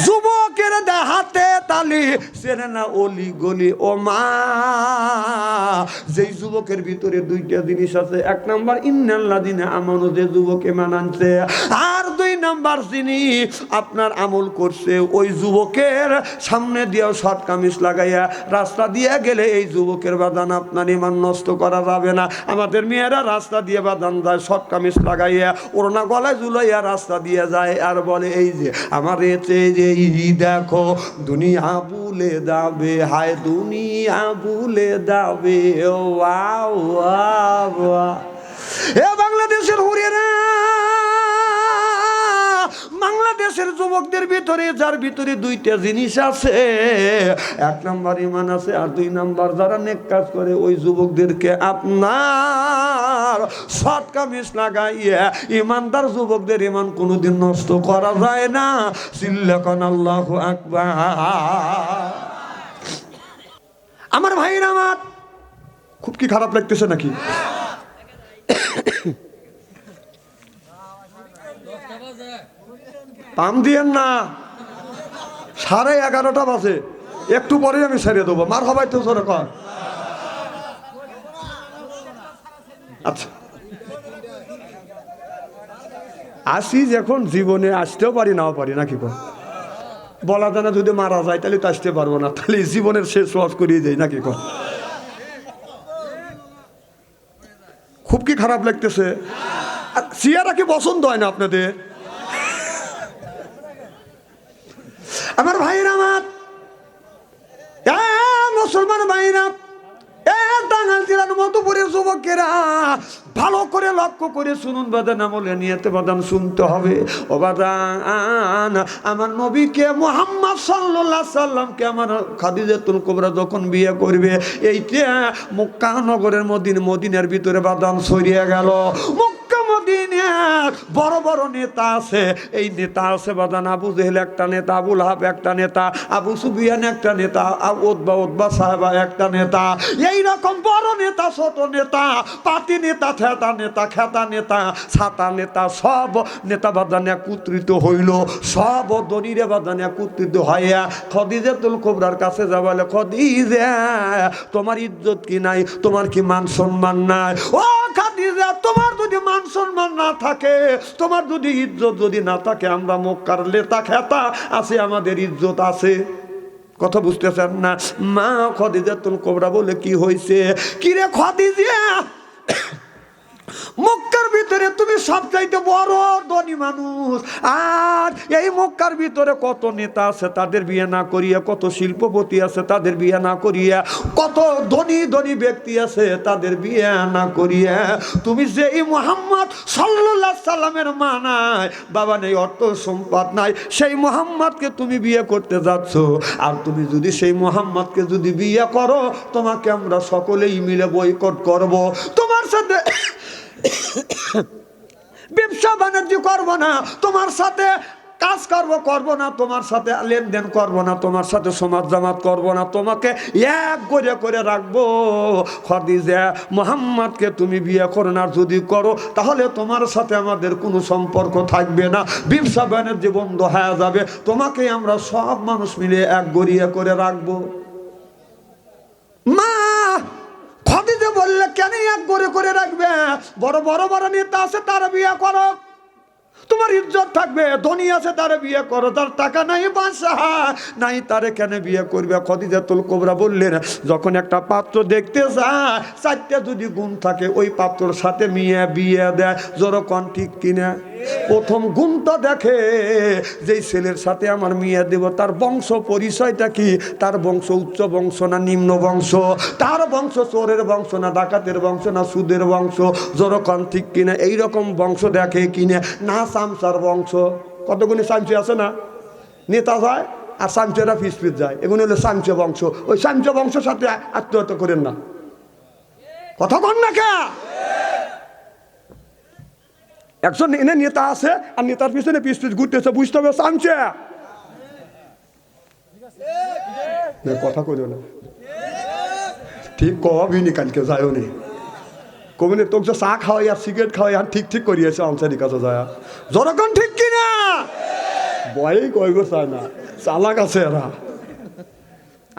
A: যুবকের হাতে তালি, চেনে না অলি গলি। ও মা, যেই যুবকের ভিতরে 2টা জিনিস আছে। 1 নাম্বার ইন্নাল্লাযিনা আমানু, যে যুবকে মানানছে। আর 2 নাম্বার, যিনি আপনার আমল করছে, ওই যুবকের সামনে দিয়েও শর্ট কামিজ লাগাইয়া রাস্তা দিয়ে গেলে এই যুবকের বাদান আপনার ইমান নষ্ট করা যাবে না। আমাদের মেয়েরা রাস্তা দিয়ে বাদান যায় শর্ট কামিজ লাগাইয়া, ওড়না গলায় ঝুলাইয়া রাস্তা দিয়ে যায়, আর বলে এই যে আমার এতে যে দেখো দুনিয়া ভুলে যাবে, হায় দুনিয়া ভুলে যাবে। এ বাংলাদেশের হুরেরা, বাংলাদেশের যুবকদের ভিতরে, যার ভিতরে 2টা জিনিস আছে। 1 নাম্বার ইমান আছে, আর 2 নাম্বার যারা নেক কাজ করে, ওই যুবকদেরকে আপনার শর্ট কামিজ লাগাইয়া ইমানদার যুবকদের ইমান কোনোদিন নষ্ট করা যায় না। চিল্লাকান আল্লাহু আকবার। আমার ভাইরা, আমার খুব কি খারাপ লাগতেছে নাকি? পাম দিয়েন না, 11:30 বাজে, একটু পরে আমি ছেড়ে দেবো। মার হবাই তো জোরে কর। আচ্ছা, আসি যখন জীবনে আসতেও পারি, নাও পারি, নাকি বলা যায় না। যদি মারা যায় তাহলে তো আসতে পারবো না, তাহলে জীবনের শেষ ওয়াজ করিয়ে যাই, নাকি কর। খুব কি খারাপ লাগতেছে? চেহারা কি পছন্দ হয় না আপনাদের? আমার ভাইরা, আমার মুসলমান ভাইরা, টাঙ্গাইল জেলার মধুপুরের যুবকেরা, ভালো করে লক্ষ্য করে শুনুন বাদান, আমলে নিয়েতে বাদান শুনতে হবে। ও বাদান, আমার নবীকে মুহাম্মদ সাল্লাল্লাহু আলাইহি সাল্লামকে আমার খাদিজাতুল কুবরা যখন বিয়ে করবে, এইটা মক্কা নগরের মদিনার ভিতরে বাদান ছড়িয়ে গেল। মক্কা মদিনার বড় বড় নেতা আছে। এই নেতা আছে বাদান আবু জেহেল একটা নেতা, আবু লাহাব একটা নেতা, আবু সুফিয়ান একটা নেতা, উতবা সাহেবা একটা নেতা। এইরকম বড় নেতা, ছোট নেতা, পাতি নেতা, থেতা নেতা, খেতা নেতা, ছাতা নেতা, সব নেতা বাদান একত্রিত হইল। সব দনিরে বাদান একত্রিত হইয়া খদিজাতুল কুবরার কাছে যা বলে, খদিজা তোমার ইজ্জত কি নাই? তোমার কি মান সম্মান নাই? ও খাদিজা, তোমার যদি মান সম্মান না থাকে, তোমার যদি ইজ্জত যদি না থাকে, আমরা মক্কার নেতা খেতা আছে, আমাদের ইজ্জত আছে। কথা বুঝতেছেন না? মা খদিজাতুল কুবরা বলে, কি হয়েছে? কিরে খদিজা, মক্কার ভিতরে তুমি সবচাইতে বড় ধনী মানুষ, আর এই মক্কার ভিতরে কত নেতা আছে তাদের বিয়ে না করিয়া, কত শিল্পপতি আছে তাদের বিয়ে না করিয়া, কত ধনী ধনী ব্যক্তি আছে তাদের বিয়ে না করিয়া, তুমি যে এই মুহাম্মদ সাল্লাল্লাহু আলাইহি সাল্লামের মা নাই, বাবা নেই, অর্থ সম্পদ নাই, সেই মুহাম্মদকে তুমি বিয়ে করতে যাচ্ছ। আর তুমি যদি সেই মুহাম্মদকে যদি বিয়ে করো, তোমাকে আমরা সকলেই মিলে বয়কট করব, তোমার সাথে ব্যবসা বাণিজ্য করবো না, তোমার সাথে কাজ করবো না, তোমার সাথে লেনদেন করবো না, তোমার সাথে সমাজ জামাত করবো না, তোমাকে এক করে করে রাখবো। খদিজা, মুহাম্মদকে তুমি বিয়ে করো না, যদি করো তাহলে তোমার সাথে আমাদের কোনো সম্পর্ক থাকবে না, ব্যবসা বাণিজ্য বন্ধ হয়ে যাবে, তোমাকে আমরা সব মানুষ মিলে এক গড়িয়ে করে রাখবো। মা খদিজা বললে, কেন এক করে রাখবে? বড় বড় বড় নেতা আছে, তারা বিয়ে করো, তোমার ইজ্জত থাকবে। ধনী আছে, তারে বিয়ে করো, তার টাকা নাই, বাদশাহ নাই, তারে কেন বিয়ে করবে? খদিজাতুল কুবরা বললেন, যখন একটা পাত্র দেখতে যায়, চারটে যদি গুণ থাকে, ওই পাত্রর সাথে মেয়ে বিয়ে দেয়। যেরকম ঠিক কিনা? প্রথম গুণটা দেখে, যেই ছেলের সাথে আমার মেয়ে দেব, তার বংশ পরিচয়টা কি? তার বংশ উচ্চ বংশ না নিম্ন বংশ? তার বংশ চোরের বংশ না ডাকাতের বংশ না সুদের বংশ? যেরকম ঠিক কিনা? এইরকম বংশ দেখে কিনা? না চামচার বংশ। কতগুলি চামচি আছে না, নেতা যায় আর চামচেরা পিস যায়, এগুলো হলো চামচে বংশ। ওই চামচে বংশের সাথে আত্মহত্যা করেন না। কথা কন না কে? একজন এনে নেতা আছে, আর নেতার পিছনে পিস ঘুরতেছে, বুঝতে হবে চামচে। কথা কইও না, ঠিক কবিনি, কালকে যায়ও নি কবিনি, তোকে চা খাওয়াই আর সিগারেট খাওয়াই আর ঠিক করিয়েছে আনসারি কাছে যায়। যখন ঠিক কিনা? বয়ই কইব চায় না, চালাক আছে এরা।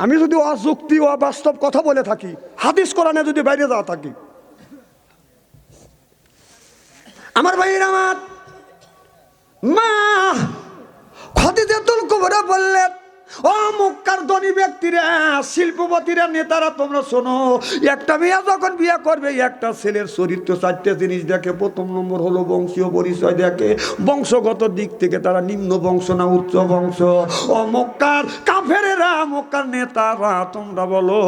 A: আমি যদি অযুক্তি অবাস্তব কথা বলে থাকি, হাদিস কোরআনে যদি বাইরে যাওয়া থাকি, আমার ভাইয়ের, আমার মা খদিজাতুল কুবরা বললেন, ও মক্কার ধনী ব্যক্তিরা, শিল্পপতিরা, নেতারা, তোমরা শোনো, একটা মেয়ে যখন বিয়ে করবে, একটা ছেলের চরিত্র চারটে জিনিস দেখে। প্রথম নম্বর হলো বংশীয় পরিচয় দেখে, বংশগত দিক থেকে তারা নিম্ন বংশ না উচ্চ বংশ। ও মক্কার কাফেরেরা, মক্কার নেতারা, তোমরা বলো,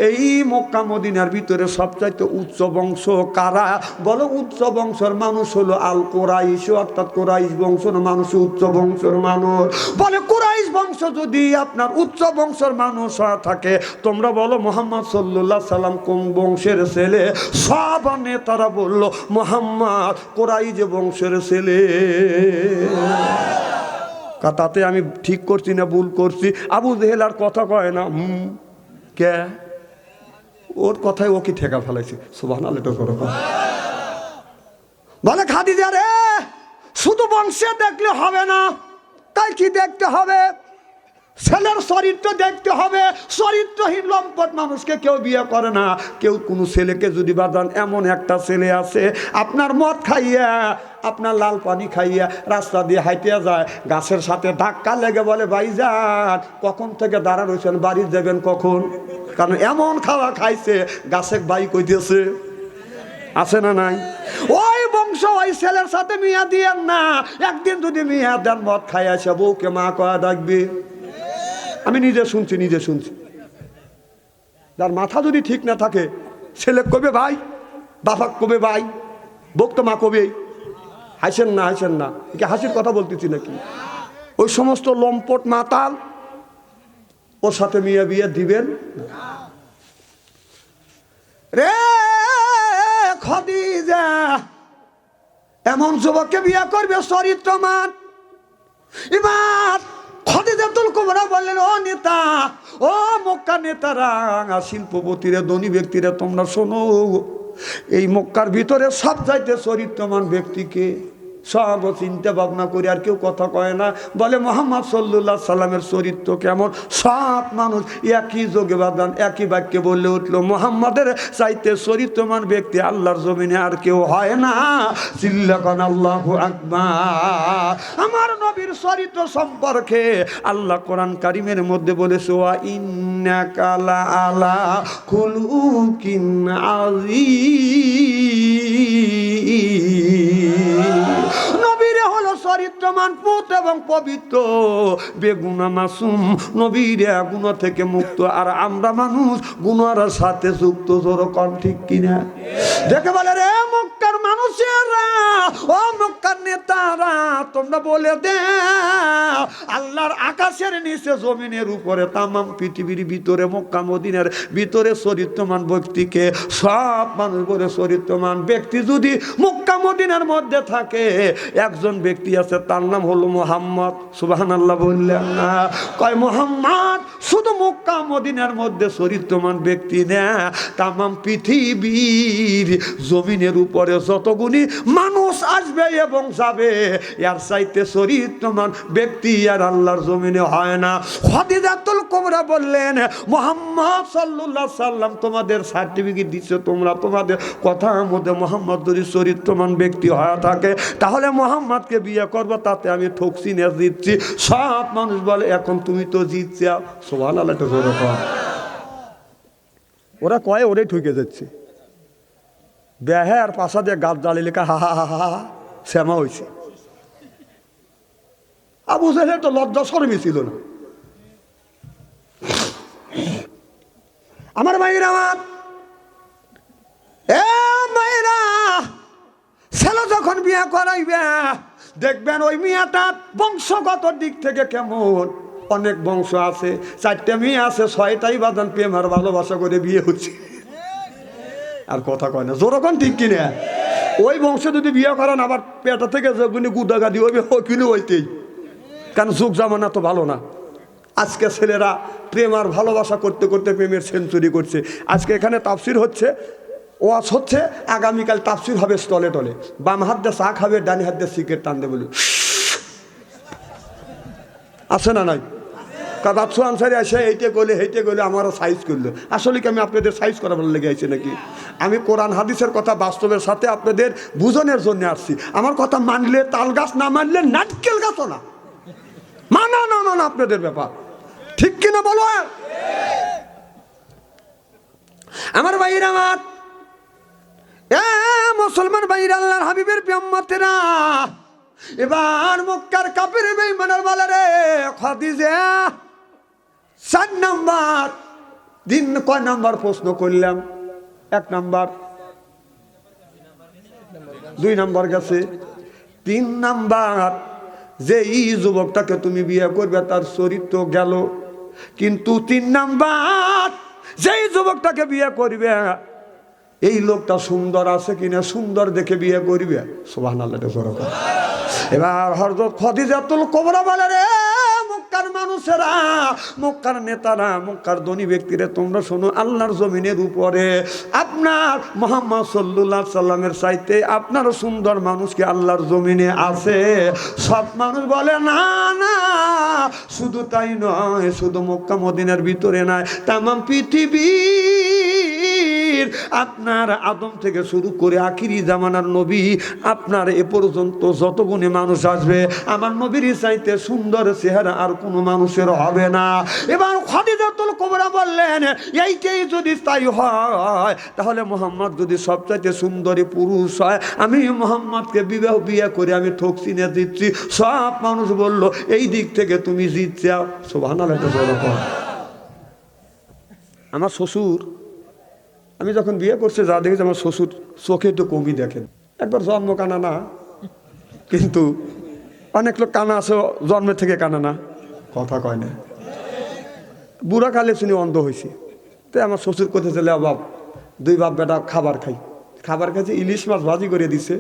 A: এই মক্কা মদিনার ভিতরে সবচাইতে উচ্চ বংশ কারা? বলো, উচ্চ বংশের মানুষ হলো আল কুরাইশ, অর্থাৎ কুরাইশ বংশের মানুষ উচ্চ বংশের মানুষ। বলে, কুরাইশ বংশ যদি আপনার উচ্চ বংশের মানুষ থাকে, তোমরা বলো মুহাম্মদ সাল্লাল্লাহু আলাইহি সাল্লাম কোন বংশের ছেলে? সব নেতারা বলল, মুহাম্মদ কুরাইশ বংশের ছেলে। তাতে আমি ঠিক করছি না ভুল করছি? আবু জেহেল আর কথা কয় না, কে ওর কথায় ও কি ঠেকা ফেলাইছে? সুবহানাল্লাহ করো। বলে, খাদিজা রে, শুধু বংশে দেখলে হবে না, তাই কি দেখতে হবে? ছেলের চরিত্র দেখতে হবে। চরিত্রহীন লম্পট মানুষকে কেউ বিয়ে করে না। কেউ কোনো ছেলেকে যদি বাদান, এমন একটা ছেলে আছে, আপনার মদ খাইয়া, আপনার লাল পানি খাইয়া রাস্তা দিয়ে হাইতে যায়, গাছের সাথে ধাক্কা লেগে বলে, ভাইজান কখন থেকে দাঁড়া রয়েছেন, বাড়ি যাবেন কখন? কারণ এমন খাওয়া খাইছে, গাছে বাইক হইতেছে। আছে না নাই? ওই বংশ, ওই ছেলের সাথে মিয়া দিয়েন না। একদিন যদি মিয়া দেন, মদ খাই আসে, বউকে মা কয়া ডাকবে। আমি নিজে শুনছি। যার মাথা যদি ঠিক না থাকে, ছেলে কবে ভাই, বাবা কবে ভাই, বউ তো মা কবে। হাসেন না, কি হাসির কথা বলতেছি নাকি? ওই সমস্ত লম্পট মাতাল ওর সাথে মিয়া বিয়ে দিবেন রে। খদিজা এমন যুবককে বিয়ে করবে চরিত্রমান। এবার খাদিজাতুল কুবরা বললেন, ও নেতা, ও মক্কা নেতারা, শিল্পপতিরা, ধনী ব্যক্তিরা, তোমরা শোনো, এই মক্কার ভিতরে সব চাইতে চরিত্রমান ব্যক্তিকে সব চিন্তা ভাবনা করে আর কেউ কথা কয় না, বলে মুহাম্মদ সাল্লাল্লাহু আলাইহি সাল্লামের চরিত্র কেমন। সব মানুষ একই যোগে বাদান একই বাক্যে বললে উঠল, মুহাম্মাদের চাইতে চরিত্রমান ব্যক্তি আল্লাহর জমিনে আর কেউ হয় না। চিল্লাকান আল্লাহু আকবার। আমার নবীর চরিত্র সম্পর্কে আল্লাহ কোরআন কারিমের মধ্যে বলেছে, ওয়া ইন্নাকা লা আলা খুলুকিন আযীম। নবীরে হলো চরিত্রমান, পুত এবং পবিত্র, বেগুনা মাসুম। নবীরে গুনাহ থেকে মুক্ত, আর আমরা মানুষ গুনার সাথে যুক্ত। জোর কোন ঠিক কিনা? দেখে বলে, রে মক্কার মানুষেরা, ও মক্কার নেতারা, তোমরা বলে দে আল্লাহর আকাশের নিচে জমিনের উপরে তামাম পৃথিবীর ভিতরে মক্কা মদিনার ভিতরে চরিত্রমান ব্যক্তিকে সব মানুষ বলে চরিত্রমান ব্যক্তি যদি মক্কা মদিনার মধ্যে থাকে, একজন ব্যক্তি আছে, তার নাম হলো মুহাম্মদ। সুবহানাল্লাহ বললেন না? কয় মুহাম্মদ শুধু মক্কা মদিনার মধ্যে চরিত্রমান ব্যক্তি না, তামাম পৃথিবীর জমিনের উপরে যতগুলি মানুষ আসবে এবং যাবে, এর চাইতে চরিত্রমান ব্যক্তি আর আল্লাহর জমিনে হয় না। খাদিজাতুল কুবরা বললেন, মুহাম্মদ সাল্লাল্লাহু আলাইহি সাল্লাম তোমাদের সার্টিফিকেট দিচ্ছে, তোমরা তোমাদের কথার মধ্যে মুহাম্মদ যদি চরিত্রমান ব্যক্তি হয়ে থাকে, তাহলে মুহাম্মদকে বিয়ে করবো, তাতে আমি ঠকছি না, জিতছি। সব মানুষ বলে, এখন তুমি তো জিতছি। সুবহানাল্লাহ। ওরা কয় ওরে ঠকে যাচ্ছে। বেহে আর পাশা দিয়ে গাছ জ্বালিয়ে লেখা হা হা হা হা শ্যামা হয়েছে। আবু জাহেল তো লজ্জা শরমই ছিল না। আমার ভাইরা, আমার এ ভাইরা, ছেলে যখন বিয়ে করাইবে, দেখবেন ওই মেয়েটার বংশগত দিক থেকে কেমন। অনেক বংশ আছে, 4টে মেয়ে আছে, 6টাই বাদান প্রেম আর ভালোবাসা করে বিয়ে হচ্ছে। আর কথা কয় না, যেরকম ঠিক কিনা? ওই বংশে যদি বিয়ে করান, আবার পেটা থেকে যেগুলি গুদাগাদি হইবে, ওইগুলি হইতেই। কারণ যুগ জামানা তো ভালো না। আজকে ছেলেরা প্রেম আর ভালোবাসা করতে করতে প্রেমের সেঞ্চুরি করছে। আজকে এখানে তাফসির হচ্ছে, ওয়াজ হচ্ছে, আগামীকাল তাফসির হবে স্টলে টলে। বাম হাত দিয়ে চা খাবে, ডানি হাত দিয়ে সিগারেট টানতে বলি, আছে না নাই? কাদাচ্ছু আনসারি আসে, এইটে গলে হেঁটে গলে আমারও সাইজ করলো। আসলে কি আমি আপনাদের সাইজ করাবার লেগে আছি নাকি? আমি কোরআন হাদিসের কথা বাস্তবের সাথে আপনাদের বুঝনের জন্য আসছি। আমার কথা মানলে তাল গাছ, না মানলে নারকেল গাছও না। মানা না মানা আপনাদের ব্যাপার, ঠিক কিনা বলো? আমার ভাইরা, আমার মুসলমান ভাইরা, আল্লাহর হাবিবের উম্মতেরা, এবার মক্কার কাফির বেঈমানের বলে, রে খাদিজা 4 নাম্বার দিন। কয় নাম্বার প্রশ্ন করলাম? 1 নাম্বার, 2 নাম্বার গেছে, 3 নাম্বার, যে এই যুবকটাকে তুমি বিয়ে করবে তার চরিত্র গেল, কিন্তু 3 নাম্বার, যেই যুবকটাকে বিয়ে করবে এই লোকটা সুন্দর আছে কিনা, সুন্দর দেখে বিয়ে করবে। সুবহানাল্লাহ। এবার হযরত খাদিজাতুল কুবরা বলে, রে মক্কার মানুষেরা, মক্কার নেতারা, মক্কার ধনী ব্যক্তিরা, তোমরা শোনো, আল্লাহর জমিনের উপরে আপনার মুহাম্মদ সাল্লাল্লাহু আলাইহি সাল্লামের চাইতে আপনার সুন্দর মানুষ কি আল্লাহর জমিনে আছে? সব মানুষ বলে, না না, শুধু তাই নয়, শুধু মক্কা মদিনার ভিতরে নয়, তামাম পৃথিবীর আপনার আদম থেকে শুরু করে আখিরি জামানার নবী, আপনার এ পর্যন্ত যত গুণে মানুষ আসবে, আমার নবীর চাইতে সুন্দর চেহারা আর কোনো মানুষের হবে না। এবার খাদিজাতুল কুবরা বললেন, এইটাই যদি তাই হয়, তাহলে মুহাম্মদ যদি সবচাইতে সুন্দরী পুরুষ হয়, আমি মুহাম্মদকে বিয়ে করে আমি ঠকছি না, জিতছি। সব মানুষ বলল, এই দিক থেকে তুমি জিতছাও। সুবহানাল্লাহ। আমার শ্বশুর, আমি যখন বিয়ে করছি, যা দেখেছি, আমার শ্বশুর চোখে একটু কমই দেখেন। একবার জন্ম কানা না, কিন্তু অনেক লোক কানা আছে, জন্মের থেকে কানা না, কথা কয় না। বুড়া কালে শুনি অন্ধ হয়েছে। তাই আমার শ্বশুর কোথায় চলে, বাপ 2 বাপ বেটা খাবার খাই, খাবার খাইছে, ইলিশ মাছ ভাজি করে দিছে।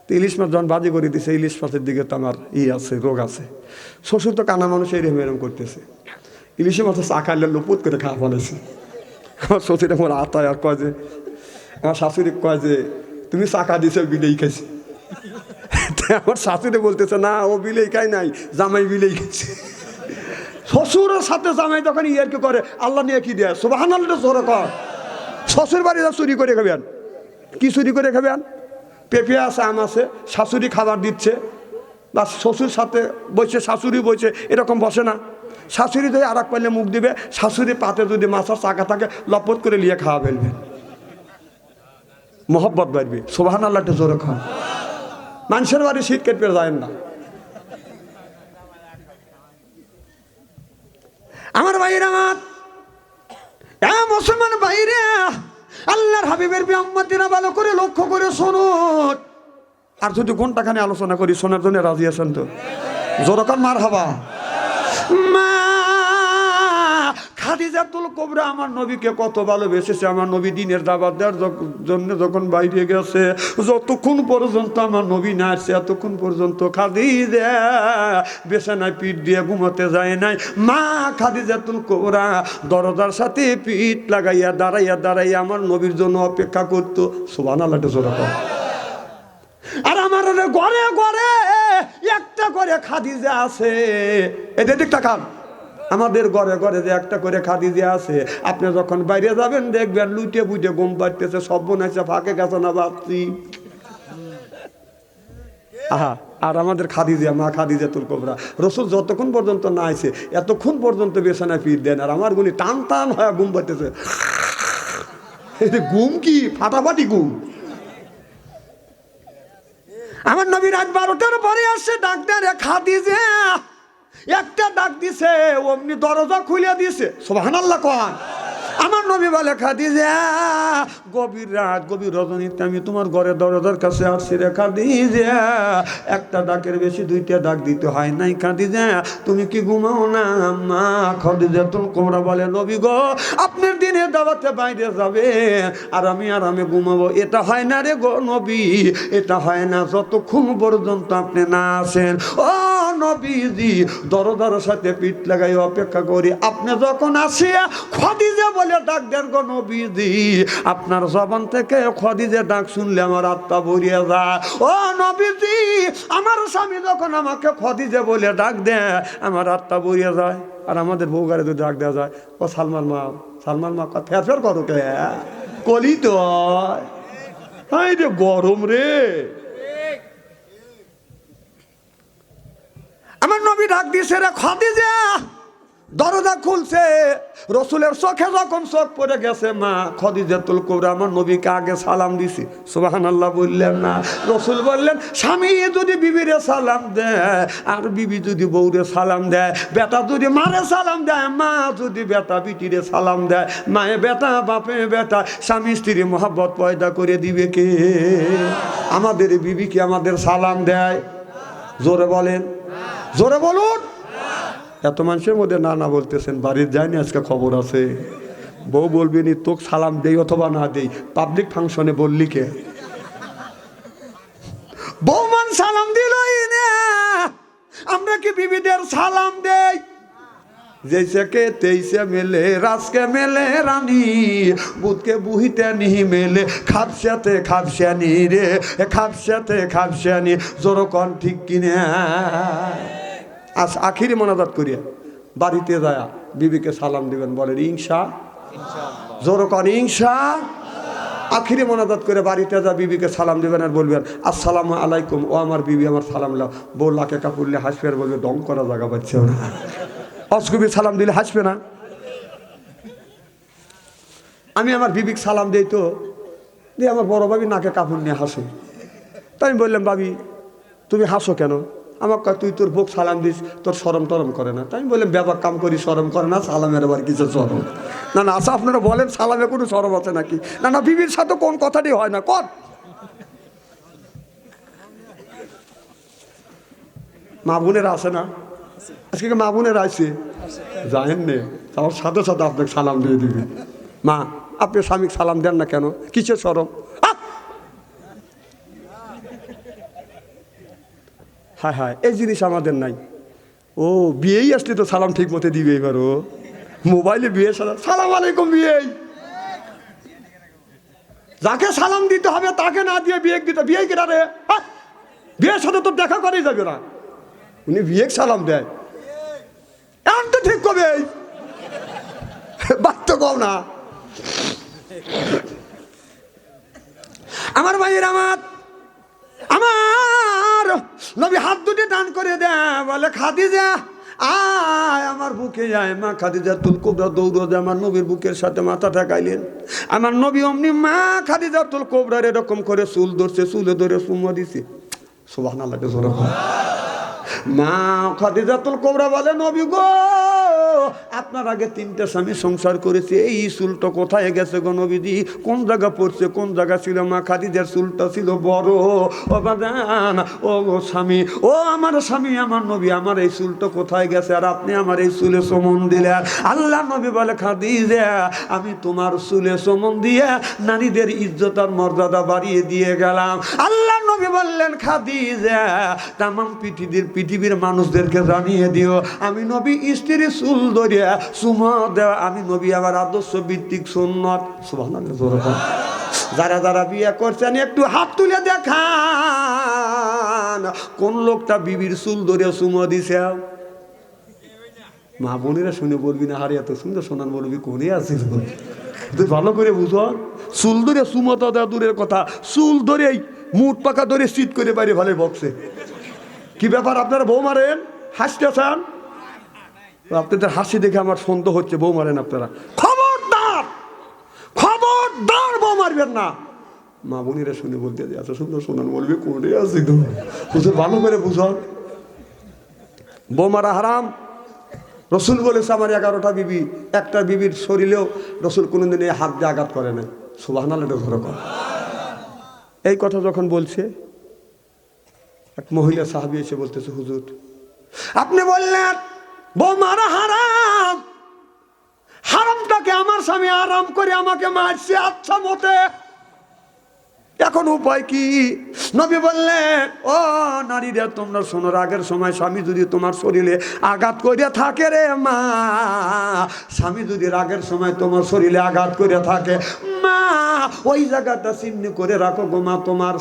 A: তো ইলিশ মাছ যখন বাজি করে দিছে, ইলিশ মাছের দিকে তো আমার আছে, রোগ আছে। শ্বশুর তো কানা মানুষ এরম এরম করতেছে, ইলিশে মাছের চা খাইলে লুপুত করে খাওয়া ফেলেছে। আমার শ্বশুর আমার আতায় আর কয় যে, আমার শাশুড়ি কয় যে তুমি চাকা দিছো বিলেই খাইছি। আমার শাশুড়ি বলতেছে না, ও বিলেই খাই নাই, জামাই বিলেই খাইছে। শ্বশুরের সাথে জামাই যখন ইয়ার কি করে, আল্লাহ নিয়ে কি দেয়, সুবহানাল্লাহ জোরে কর। শ্বশুর বাড়ি যা চুরি করে খাবেন, কি চুরি করে খাবেন? পেঁপে আছে, আম আছে, শাশুড়ি খাবার দিচ্ছে, বা শ্বশুর সাথে বসে, শাশুড়ি বসে, এরকম বসে না। শাশুড়ি যদি আর এক পাইলে মুখ দিবে, শাশুড়ি পাতে যদি মাছের চাকা থাকে লপট করে নিয়ে খাওয়া ফেলবে, মহব্বত বাড়বে। সুবহানাল্লাহ জোরে কর। মানুষের বাড়ি শীত কেটে যায় না। আমার ভাইরা, আমার মুসলমান ভাইরা, আল্লাহর হাবিবের উম্মতিরা ভালো করে লক্ষ্য করে শুনুন। আর যদি ঘন্টাখানে আলোচনা করি, শোনার জন্য রাজি আছেন তো? জোরকান মারহাবা। মা খাদিজাতুল কুবরা আমার নবীকে কত ভালোবেসেছে। আমার নবী দিনের দাওয়াত দেওয়ার জন্য যখন বাইরে গেছে, যতক্ষণ পর্যন্ত আমার নবী না আসছে, এতক্ষণ পর্যন্ত খাদিজা বিছানায় পিঠ দিয়ে ঘুমাতে যায় নাই। মা খাদিজাতুল কুবরা দরজার সাথে পিঠ লাগাইয়া দাঁড়াইয়া দাঁড়াইয়া আমার নবীর জন্য অপেক্ষা করতো। সুবহানাল্লাহ জোরে কর। আর আমার ঘরে ঘরে একটা করে খাদিজা আছে। এটা দিকটা খান, আমাদের ঘরে ঘরে যে একটা করে খাদিজা আছে। আপনি যখন বাইরে যাবেন দেখবেন লুটে বুটে ঘুম পাড়তেছে, সব বোনাইছে, ফাঁকে গেছে না ভাবছি। আহা, আর আমাদের খাদিজা, মা খাদিজাতুল কুবরা, রাসূল যতক্ষণ পর্যন্ত না আইছে এতক্ষণ পর্যন্ত বিছানায় পিঠ দেন। আর আমার গুলি টান টান হয়ে ঘুম পাড়তেছে। ঘুম কি ফাটাফাটি ঘুম। আমার নবী রাত 12টার পরে আসছে, ডাক দেয় খাদিজা। একটা ডাক দিছে, অমনি দরজা খুলে দিছে। সুবহানাল্লাহ কন। আমার নবী বলে খাদিজা, গভীর রাত, গভীর রজনীতে আমি তোমার ঘরের দরজার কাছে আসছি রে খাদিজা। একটা ডাকের বেশি দুইটা ডাক দিতে হয় নাই খাদিজা, তুমি কি ঘুমাও না? মা খাদিজাতুল কুবরা বলে, নবী গো, আপনার দিনে দাওয়াতে বাইরে যাবে আর আমি আরামে ঘুমাবো, এটা হয় না রে গো নবী, এটা হয় না যতক্ষণ পর্যন্ত আপনি না আসেন। ও নবীজি, দরজার সাথে পিঠ লাগাই অপেক্ষা করি, আপনি যখন আসিয়া খাদিজা বলে ডাক দেন গো নবীজি, আপনার জবান থেকে খাদিজা ডাক শুনলে আমার আত্মা ভরিয়ে যায়। ও নবীজি, আমার স্বামী যখন আমাকে খাদিজা বলে ডাক দেয় আমার আত্মা ভরিয়ে যায়। আর আমাদের বউ গাড়ি যদি ডাক দেওয়া যায়, ও সালমান মা, সালমান মা, ফের ফের করো কে কলি তো রে, গরম রে। আমার নবী ডাক দিয়েছে রে খাদিজা। দরজা খুলছে, রসুলের চোখে যখন চোখ পড়ে গেছে, মা খাদিজাতুল কুবরা আমার নবীকে আগে সালাম দিছি। সুবহানাল্লাহ বললেন না? রসুল বললেন, স্বামী যদি বিবিরে সালাম দেয়, আর বিবি যদি বউরে সালাম দেয়, বেটা যদি মারে সালাম দেয়, মা যদি বেটা বিটিরে সালাম দেয়, মায়ে বেটা, বাপে বেটা, স্বামী স্ত্রী মহব্বত পয়দা করে দিবে কে? আমাদের বিবি কি আমাদের সালাম দেয়? জোরে বলেন, জোরে বলুন। এত মানুষের মধ্যে না না বলতেছেন, বাড়ির যায়নি আজকে খবর আছে। বউ বলবি নি তোকে সালাম দেই অথবা না দেই, পাবলিক ফাংশনে বললি কে? বৌমান সালাম দিলই না, আমরা কি বিবিদের সালাম দেই? जैसे के तैसे मिले रास के मिले रानी बुध के बुहिते नहीं मिले खापसाते खापसानी रे खापसाते खापसानी जोरो कौन ठीक किने आज आखिरी मोनाजात करिए बाड़ीते जाया बीबी के सालाम दिबेन बोलेन इंशा जोरो कौन इंशा आखिरी मोनाजात करे बाड़ीते जा बीबी के सालाम दिबेन और बोलबेन अस्सलामु आलाइकुम ओ आमार बीबी आमार सालाम लाओ बो लाके कापुरले हासबे और बोलबे ढंग करा जागा पाচ্ছে না অসগুবি সালাম দিলে হাসবে না আমি আমার বিবিকে সালাম দেই তো দিয়ে আমার বড় ভাবি নাকে কাপড় নিয়ে হাসে তাই আমি বললাম ভাবি তুমি হাসো কেন আমাকে কয় তুই তোর বউক সালাম দিস তোর শরম টরম করে না তাই আমি বললাম ব্যাপার কাম করি শরম করে না সালামের আবার কিছু শরম না না আচ্ছা আপনারা বলেন সালামে কোনো শরম আছে নাকি না না বিবির সাথে কোন কথাটি হয় না কোন মা বোনেরা আছে না আজকে মা বোনেরা আছে জানেন নে তার সাথে সাথে আপনাকে সালাম দিয়ে দিবি মা আপনি স্বামীকে সালাম দেন না কেন কিসের শরম হ্যাঁ হ্যাঁ, এই জিনিস আমাদের নাই। ও বিয়েই আসলে তো সালাম ঠিক মতো দিবে। এবার ও মোবাইলে বিয়ে সালাম আলাইকুম বিয়ে, যাকে সালাম দিতে হবে তাকে না দিয়ে বিয়ে দিতে, বিয়ে কেনা রে, বিয়ের সাথে তো দেখা করেই যাবে না, উনি বিয়ে সালাম দেয়। এখন তো ঠিক কবে বাধ্য কম না। আমার ভাইয়ের আমার নবী হাত দুটি টান করে দেয়, বলে খাদিজা আয় আমার বুকে যায়। মা খাদিজাতুল কুবরা দৌড় দিয়ে আমার নবীর বুকের সাথে মাথা ঠেকাইলেন। আমার নবী অমনি মা খাদিজাতুল কুবরার এরকম করে চুল ধরছে, চুলে ধরে চুমা দিছে। সুবহানাল্লাহ। মা খাদিজাতুল কুবরা বলে, নবী গো আপনার আগে 3টা স্বামী সংসার করেছে, এই চুলটা কোথায় গেছে গো নবীজি? কোন জায়গা পড়ছে, কোন জায়গা ছিল? মা খাদিজার চুলটা ছিল বড়। ও বাজান, ও স্বামী, ও আমার স্বামী, আমার নবী, আমার এই চুলটা কোথায় গেছে আর আপনি আমার এই চুলে চুমন দিলেন? আল্লাহ নবী বলে, খাদিজা আমি তোমার চুলে চুমন দিয়ে নারীদের ইজ্জত আর মর্যাদা বাড়িয়ে দিয়ে গেলাম। আল্লাহ নবী বললেন, খাদিজা তামাম পৃথিবীর মানুষদেরকে জানিয়ে দিও আমি নবী স্ত্রীর চুল ধরিয়া চুমা দেওয়া আমি নবী আমার আদর্শ ভিত্তিক সুন্নত। সুবহানাল্লাহ। যারা যারা বিয়ে করছেন একটু হাত তুলে দেখান কোন লোকটা বিবির চুল ধরে চুমা দিছে। মা বোনেরা শুনে বলবি না, হারে এত সুন্দর শোনান বলবি কোনে আছিস? তুই ভালো করে বুঝো, চুল ধরে চুমাতা দেওয়া দূরের কথা, চুল ধরেই মুঠ পাকা ধরে শীত করে বাইরে ভালো বক্সে। কি ব্যাপার আপনারা বউ মারেন, হাসতেছেন? আপনাদের হাসি দেখে আমার সন্দেহ হচ্ছে বউ মারেন আপনারা। খবরদার খবরদার বউ মারবেন না। মা বোনেরা শুনে বলতে যে এত সুন্দর শোনান বলবি কোনে আছি তো, বুঝে ভালো করে বুঝো। বউ মারা হারাম। রসুল বলেছে আমার 11টা বিবি, একটা বিবির শরীরেও রসুল কোনোদিন এই হাত দিয়ে আঘাত করে না। সুবহানাল্লাহ। এই কথা যখন বলছে এক মহিলা সাহাবী এসে বলতেছে, হুজুর আপনি বললেন বউ মারা হারাম, হারামটাকে আমার স্বামী আরাম করে আমাকে মারছে আচ্ছা মতে, এখন উপায় কি? নবী বললেন, ও নারীরা তোমরা শোনো, রাগের সময় স্বামী যদি তোমার শরীরে আঘাত করে থাকে রে মা, স্বামী যদি রাগের সময় তোমার শরীরে আঘাত করে থাকে মা, ওই জায়গাটা চিহ্ন করে রাখো গো মা। তোমার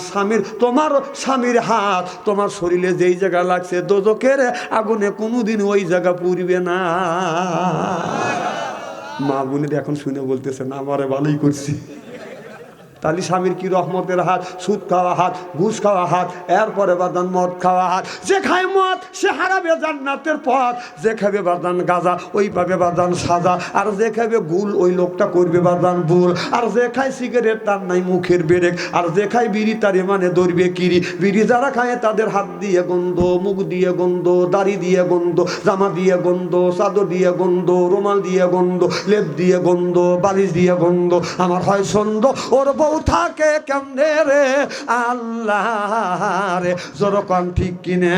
A: স্বামীর হাত তোমার শরীরে যেই জায়গা লাগছে দোজখের আগুনে কোনোদিন ওই জায়গা পুড়বে না। মা বোনের এখন শুনে বলতেছে না আমারে ভালোই করছি। তাহলে স্বামীর কি রহমতের হাত, সুদ খাওয়া হাত, ঘুষ খাওয়া হাত, এরপরে বাদান মদ খাওয়া হাত। যে খায় মদ সে হারাবে জান্নাতের পথ, যে খাবে বাদান গাঁজা ওই পাবে বাদান সাজা, আর যে খাবে গুল ওই লোকটা করবে বাদান ভুল, আর যে খায় সিগারেট তার নাই মুখের বেরেক, আর যে খায় বিড়ি তারে মানে ধরবে কিরি। বিড়ি যারা খায় তাদের হাত দিয়ে গন্ধ, মুখ দিয়ে গন্ধ, দাড়ি দিয়ে গন্ধ, জামা দিয়ে গন্ধ, চাদর দিয়ে গন্ধ, রুমাল দিয়ে গন্ধ, লেপ দিয়ে গন্ধ, বালিশ দিয়ে গন্ধ। আমার হয় সন্দ ওর বউ থাকে কেমনে রে আল্লাহ রে, জোরকম ঠিক কিনে।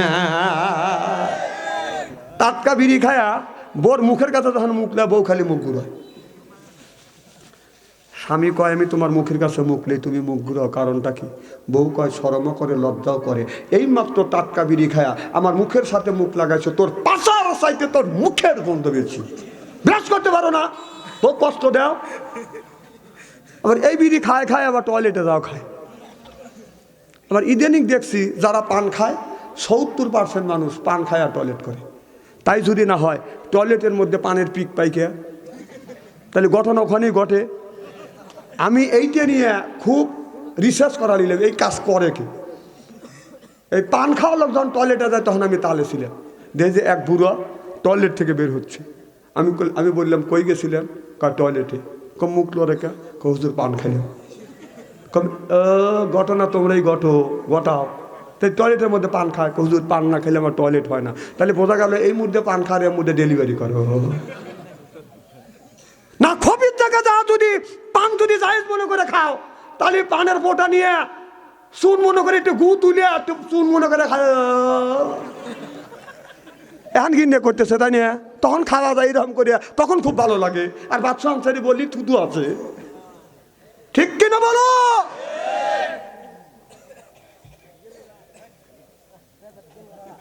A: টাটকা বিড়ি খায়া বোর মুখের কাছে যখন মুখ নেয় বউ খালি মুখ ঘুরায়। স্বামী কয় আমি তোমার মুখের কাছে মুখ নেই, তুমি মুখ ঘুরাও, কারণটা কি? বউ কয় শরমও করে লজ্জাও করে, এই মাত্র টাটকা বিড়ি খায়া আমার মুখের সাথে মুখ লাগাইছো, তোর পাশার চাইতে তোর মুখের গন্ধ বেশি, ব্রাশ করতে পারো না, বউ কষ্ট দাও। আবার এই বিড়ি খায় আবার টয়লেটে যাও খায়। আবার ইদানিং দেখছি যারা পান খায় 70% মানুষ পান খায় আর টয়লেট করে। তাই যদি না হয় টয়লেটের মধ্যে পানের পিক পাইকে, তাহলে ঘটনা ওখানেই ঘটে। আমি এইটা নিয়ে খুব রিসার্চ করা নিলাম এই কাজ করে কি। এই পান খাওয়া লোক যখন টয়লেটে যায় তখন আমি তালে ছিলাম, দেখি যে এক বুড়ো টয়লেট থেকে বের হচ্ছে। আমি বললাম কই গেছিলাম? কার টয়লেটে। কম মুখ রেখা হুজুর পান খাইলাম। কম ঘটনা তোমরাই ঘটাও। তাই টয়লেটের মধ্যে পান খায়, হুজুর পান না খেলে আমার টয়লেট হয় না। তাহলে বোঝা গেল এই মুহূর্তে পান খাওয়ার এর মধ্যে ডেলিভারি করো না। খবির জায়গা যা যদি পান যদি জায়েজ মনে করে খাও, তাহলে পানের বোটা নিয়ে চুন মনে করে একটু গু তুলে একটু চুন মনে করে খাও। এখন ঘিন্নে করতেছে তাই না, তখন খাওয়া যায় এরকম করে, তখন খুব ভালো লাগে। আর বাচ্চা আনসারি বললি থুতু আছে, ঠিক কিনা বলো?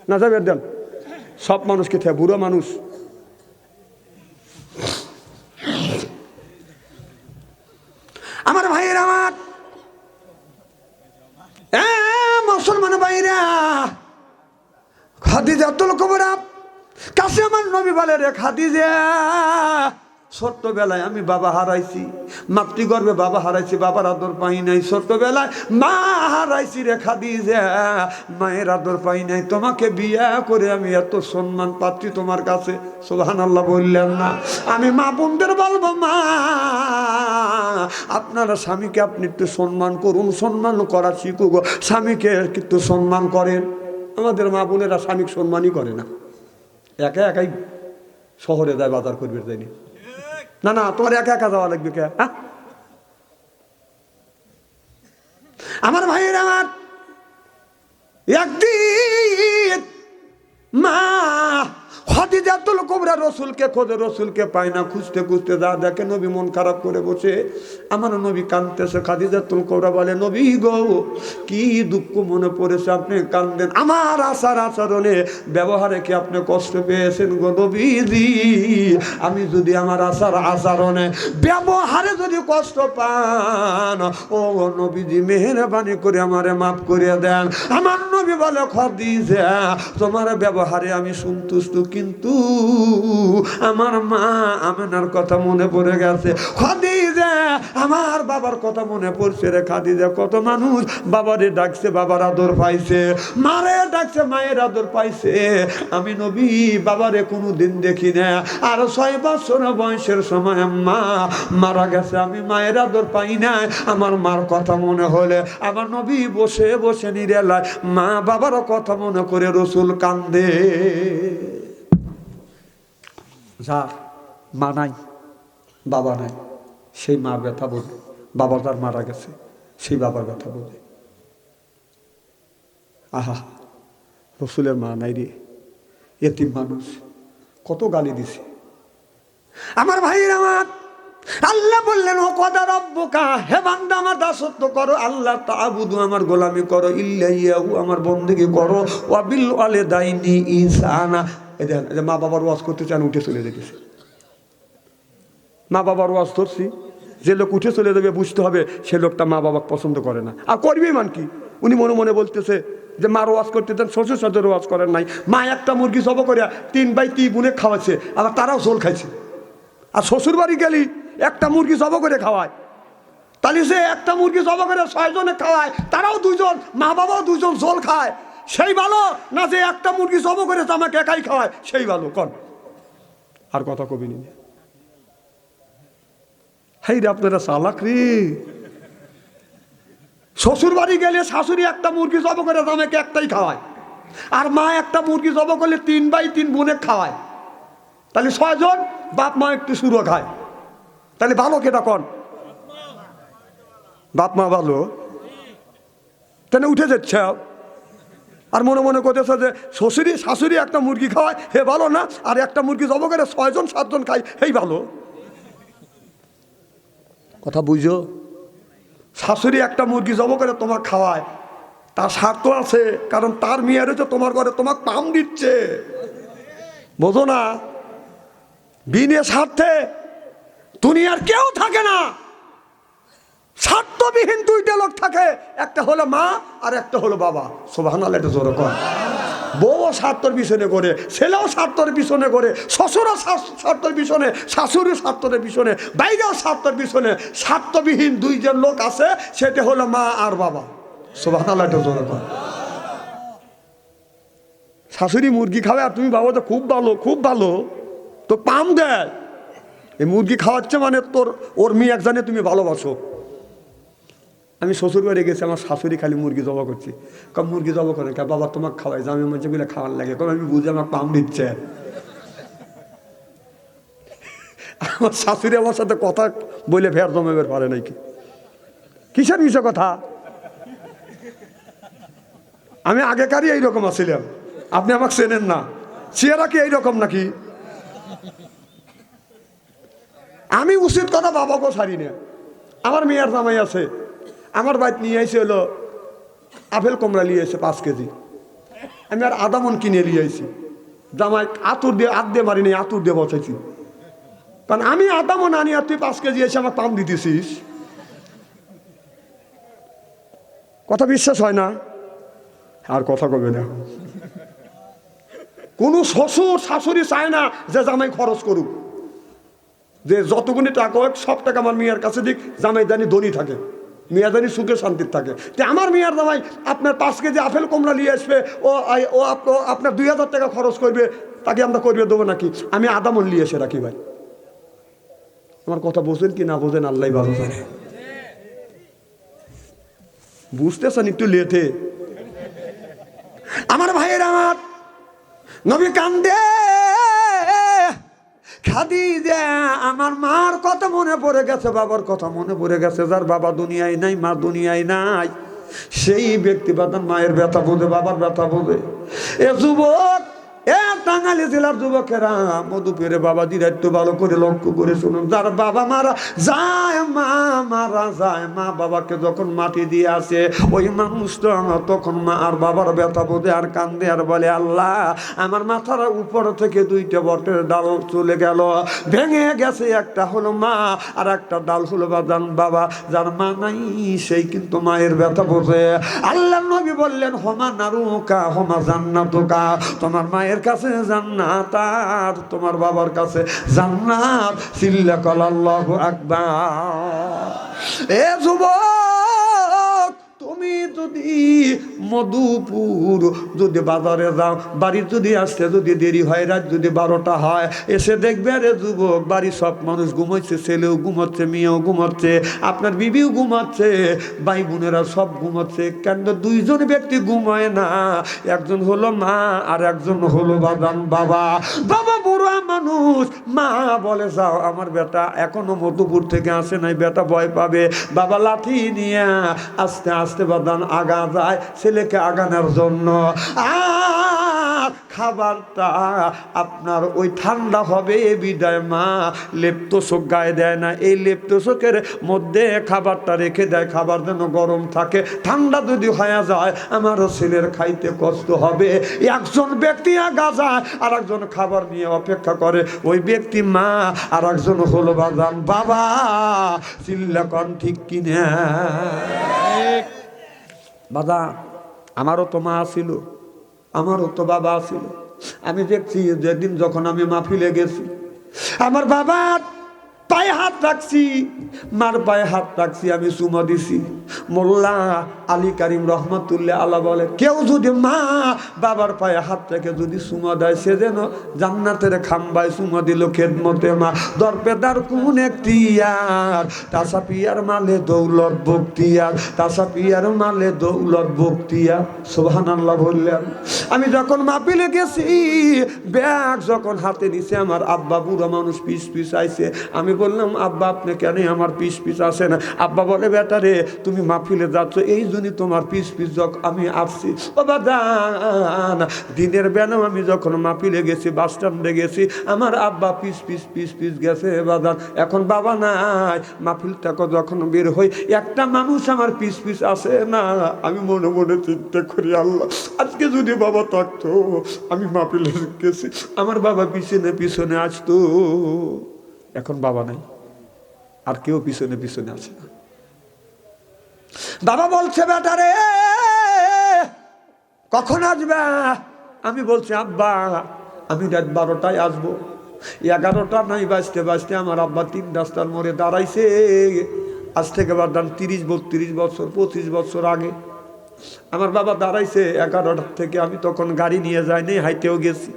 A: না যাবে দেন সব মানুষকে থাকে বুড়ো মানুষ। আমার ভাইয়েরা, আমার মুসলমান ভাইরা, খাদিজাতুল কুবরা কাছে আমার নবী বলে রে খাদিজা, ছোট্টবেলায় আমি বাবা হারাইছি, মাতৃগর্ভে বাবা হারাইছি, বাবার আদর পাই নাই। ছোট্টবেলায় মা হারাইছি রে খাদিজা, মায়ের আদর পাই নাই। তোমাকে বিয়া করে আমি এত সম্মান পাচ্ছি তোমার কাছে। সুবহানাল্লাহ বললেন না? আমি মা বোনদের বলবো, মা আপনারা স্বামীকে আপনি একটু সম্মান করুন, সম্মান করা শিখুক, স্বামীকে একটু সম্মান করেন। আমাদের মা বোনেরা স্বামীকে সম্মানই করে না, একা একাই শহরে যায় বাজার করবে যায়নি। না না, তোমার একা একা যাওয়া লাগবে কে? হ্যাঁ আমার ভাইয়ের, আমার একদিন মা খাদিজাতুল কুবরা রসুলকে খোঁজে, রসুলকে পায় না, খুঁজতে খুঁজতে যা দেখে নবী মন খারাপ করে বসে। আমার নবী কাঁদতেছে। খাদিজাতুল কুবরা বলে, নবী গো, কি দুঃখ মনে পড়েছে, আপনি কান্দেন? আমার আচরণে ব্যবহারে কি আপনি কষ্ট পেয়েছেন গো নবীজি? আমি যদি আমার আচরণে ব্যবহারে যদি কষ্ট পান, ও নবীজি মেহেরবানি করে আমারে মাফ করে দেন। আমার নবী বলে, খাদিজা তোমার ব্যবহারে আমি সন্তুষ্ট, কিন্তু আমার মা আমেনার কথা মনে পড়ে গেছে। খাদিজা আমার বাবার কথা মনে পড়ছে রে খাদিজা। কত মানুষ বাবারে ডাকছে, বাবার আদর পাইছে, মারে ডাকছে, মায়ের আদর পাইছে। আমি নবী বাবারে কোনোদিন দেখি না। আর 6 বছর বয়সের সময় মা মারা গেছে, আমি মায়ের আদর পাই নাই। আমার মার কথা মনে হলে আমার নবী বসে বসে নিরেলায় মা বাবার কথা মনে করে রসুল কান্দে। যা মা নাই, বাবা নাই, সেই মা ব্যথা বোঝে। বাবা তার মারা গেছে, সেই বাবার ব্যথা বোঝে। আহা, রসুলের মা নাই রে, এতিম মানুষ, কত গালি দিছে। আমার ভাইয়ের, আমার আল্লাহ বললেন, ও কদা রব্বুকা, হে বান্দা আমার দাসত্ব করো, আল্লাহ তাআবুদু আমার গোলামি করো, ইল্লাইয়াহু আমার বন্দেগী করো, ওয়া বিল ওয়ালিদাইনি ইহসানা। এই দেখেন, এই যে মা বাবার ওয়াজ করতে চান, উঠে চলে যেতেছে। মা বাবার ওয়াজ করছি, যে লোক উঠে চলে যাবে বুঝতে হবে সে লোকটা মা বাবাকে পছন্দ করে না। আর করবেই মান কি? উনি মনে মনে বলতেছে যে মার ওয়াজ করতে দেন, শ্বশুর শাশুড়ের ওয়াজ করেন নাই। মা একটা মুরগি জব করে 3 ভাই 3 বোনে খাওয়াচ্ছে, আবার তারাও ঝোল খাইছে। আর শ্বশুর বাড়ি গেলি একটা মুরগি জব করে খাওয়ায়, তাহলে সে একটা মুরগি জব করে 6 জনে খাওয়ায়, তারাও 2 জন, মা বাবাও 2 জন ঝোল খায়। সেই ভালো না যে একটা মুরগি জব করে আমাকে একাই খাওয়ায়, সেই ভালো? কন আর কথা কবি নি। হাই রে আপনারা চালাক রে। শ্বশুর বাড়ি গেলে শাশুড়ি একটা মুরগি জব করে আমাকে একটাই খাওয়ায়, আর মা একটা মুরগি জব করলে 3 ভাই 3 বোনে খাওয়ায়, তাহলে 6 জন বাপ মা একটু শুরু খায়। তাহলে ভালো কেটা? কন বাপ মা ভালো? তাহলে উঠে যাচ্ছে আর মনে মনে করতেছে যে শ্বশুরি শাশুড়ি একটা মুরগি খাওয়ায়, হে ভালো না, আর একটা মুরগি জব করে 6 জন 7 জন খায়, এই ভালো। কথা বুঝো? শাশুড়ি একটা মুরগি জব করে তোমাকে খাওয়ায়, তার স্বার্থ আছে, কারণ তার মেয়ে রয়েছে তোমার ঘরে, তোমাকে পাম দিচ্ছে, বোঝো না? বিনে স্বার্থে দুনিয়ার কেউ থাকে না, স্বার্থবিহীন 2টা লোক থাকে, একটা হলো মা আর একটা হলো বাবা। সুবহানাল্লাহ, এটা জোরে কর। বউও স্বার্থের পিছনে করে, ছেলেও স্বার্থের পিছনে করে, শ্বশুরও স্বার্থের পিছনে, শাশুড়িও স্বার্থের পিছনে, বাইরেও স্বার্থের পিছনে। স্বার্থবিহীন 2 জন লোক আছে, সেটা হলো মা আর বাবা। সুবহানাল্লাহ, এটা জোরে কর। শাশুড়ি মুরগি খাবে আর তুমি বাবা তো খুব ভালো, খুব ভালো, তো পাম দেয়। এই মুরগি খাওয়াচ্ছে মানে ওর মেয়ে একজনে তুমি ভালোবাসো। আমি শ্বশুর বাড়ি গেছি, আমার শাশুড়ি খালি মুরগি জবা করছি। কম মুরগি জবা করে কে? বাবা তোমাকে খাওয়াই, আমি মানুষগুলো খাওয়ার লাগে। কম আমি বুঝি আমাকে পাম দিচ্ছে। আমার শাশুড়ি আমার সাথে কথা বলে ফের জমাবের পারে নাকি? কিসের বিষয় কথা? আমি আগেকারই এইরকম আছিলাম, আপনি আমাকে চেনেন না। চেহারা কি এইরকম নাকি? আমি উচিত কথা বাবাকেও ছাড়ি না। আমার মেয়ের জামাই আছে, আমার বাড়িতে নিয়ে এসে হলো আপেল কমলা নিয়ে এসে 5 কেজি। আমি আর আধা মন কিনে নিয়ে আইছি, জামাই আতুর দিয়ে হাত দিয়ে মারিনি, আতুর দিয়ে বসাইছি। কারণ আমি আধা মন আনি আর তুই 5 কেজি এসে আমার পাম দিতেছিস, কথা বিশ্বাস হয় না? আর কথা কবে না। কোন শ্বশুর শাশুড়ি চায় না যে জামাই খরচ করুক, যে যতগুনি টাকা হোক সব টাকা আমার মেয়ের কাছে দিক, জামাই জানি ধনী থাকে, মেয়া জানি সুখে শান্তির থাকে। তো আমার মেয়ের জামাই আপনার 5 কেজি আপেল কমলা নিয়ে আসবে, ও আপনার 2000 টাকা খরচ করবে, তাকে আমরা করবে দেবো নাকি? আমি আধা মন নিয়ে এসে রাখি ভাই। আমার কথা বোঝেন কি না বোঝেন আল্লাহ ভালো জানে। বুঝতেছেন একটু লেটে আমার ভাইয়ের, আমার নবী কান্দে, খাদিজা আমার মার কথা মনে পড়ে গেছে, বাবার কথা মনে পড়ে গেছে। যার বাবা দুনিয়ায় নাই, মা দুনিয়ায় নাই, সেই ব্যক্তি বাদান মায়ের ব্যথা বোঝে, বাবার ব্যথা বোঝে। এ যুবক, এ টাঙ্গাইল জেলার যুবকেরা, মধুপুরে বাবাজিরা একটু ভালো করে লক্ষ্য করে শুনুন। যার বাবা মারা যায়, মা মারা যায়, মা বাবাকে যখন মাটি দিয়ে আসে, ওই মানুষটা তখন মা আর বাবার ব্যথা বোঝে আর কান্দে আর বলে, আল্লাহ আমার মাথার উপর থেকে 2টা বটের ডাল চলে গেল, ভেঙে গেছে, একটা হলো মা আর একটা ডাল হলো বাদান বাবা। যার মা নাই সেই কিন্তু মায়ের ব্যথা বোঝে। আল্লাহ নবী বললেন, হমা নারুকা হমা জান্নাতুকা, তোমার মায়ের কাছে জান্নাত আর তোমার বাবার কাছে জান্নাত। চিল্লা কল আল্লাহু আকবার। এ যুবক, তুমি যদি মধুপুর যদি বাজারে যাও, বাড়ি যদি আসতে যদি দেরি হয়, রাত যদি 12টা হয়, এসে দেখবে রে যুবক, বাড়ি সব মানুষ ঘুমাচ্ছে, ছেলেও ঘুমাচ্ছে, মেয়েও ঘুমাচ্ছে, আপনার বিবিও ঘুমাচ্ছে, ভাই বোনেরা সব ঘুমাচ্ছে। কেন 2জন ব্যক্তি ঘুমায় না? একজন হলো মা আর একজন হলো বাদান বাবা। বাবা বুড়া মানুষ, মা বলে যাও, আমার বেটা এখনো মধুপুর থেকে আসে নাই, বেটা ভয় পাবে। বাবা লাঠি নিয়ে আস্তে আস্তে বাদান আগা যায় ছেলেকে আগানোর জন্য। আর খাবারটা আপনার ওই ঠান্ডা হবে বিদায় মা লেপ্তোশক গায়ে দেয় না, এই লেপ্তোশকের মধ্যে খাবারটা রেখে দেয়, খাবার যেন গরম থাকে, ঠান্ডা যদি হয়ে যায় আমারও ছেলের খাইতে কষ্ট হবে। একজন ব্যক্তি আগা যায় আর একজন খাবার নিয়ে অপেক্ষা করে, ওই ব্যক্তি মা আর একজন হলো বাদান বাবা। চিল্লাকন ঠিক কিনা? বাবা, আমারও তো মা ছিল, আমারও তো বাবা ছিল। আমি দেখছি যেদিন যখন আমি মাহফিলে গেছি, আমার বাবার পায়ে হাত রাখছি, মার পায়ে হাত রাখছি, আমি চুমা দিছি। মোল্লা আলী কারিম রহমতুল্লাহ আল্লাহ বলে, কেউ যদি মা বাবার পায়ে হাত রেখে যদি চুমা দেয়, সে যেন জান্নাতের খাম্বায় চুমা দিল খেদমতে মা। দরপেদার কোন একটি আর তাসা পিয়ার মালে দৌলত বক্তিয়ার, তাসা পিয়ার মালে দৌলত বক্তিয়ার। সুবহানাল্লাহ বললেন। আমি যখন মাহফিলে গেছি, ব্যাগ যখন হাতে নিছে, আমার আব্বা বুড়া মানুষ পিস পিস আইছে। আমি বললাম, আব্বা আপনি কেন আমার পিস পিস আসেন? আব্বা বলে, বেটা রে তুমি মাহফিলে যাচ্ছ, এই জন্যই তোমার পিস পিস আমি আসছি। বাবা জান, দিনের বেলাও আমি যখন মাহফিলে গেছি, বাস স্ট্যান্ডে গেছি, আমার আব্বা পিস পিস পিস পিস গেছে বাজান। এখন বাবা নাই, মাহফিল থেকে যখন বের হই, একটা মানুষ আমার পিস পিস আসে না। আমি মনে মনে চিন্তা করি, আল্লাহ আজকে যদি বাবা থাকতো, আমি মাহফিলে গেছি, আমার বাবা পিছনে পিছনে আসতো। এখন বাবা নাই, আর কেউ পিছনে পিছনে আসে না। বাবা বলছে, বেটা রে কখন আসবে? আমি বলছি, আব্বা আমি রাত 12টায় আসবো। 11টা নাই বাজতে বাজতে আমার আব্বা 3 রাস্তার মোড়ে দাঁড়াইছে। আজ থেকে বাদান 30-32 বছর 25 বছর আগে আমার বাবা দাঁড়াইছে 11টার থেকে। আমি তখন গাড়ি নিয়ে যাইনি, হাইটেও গেছি।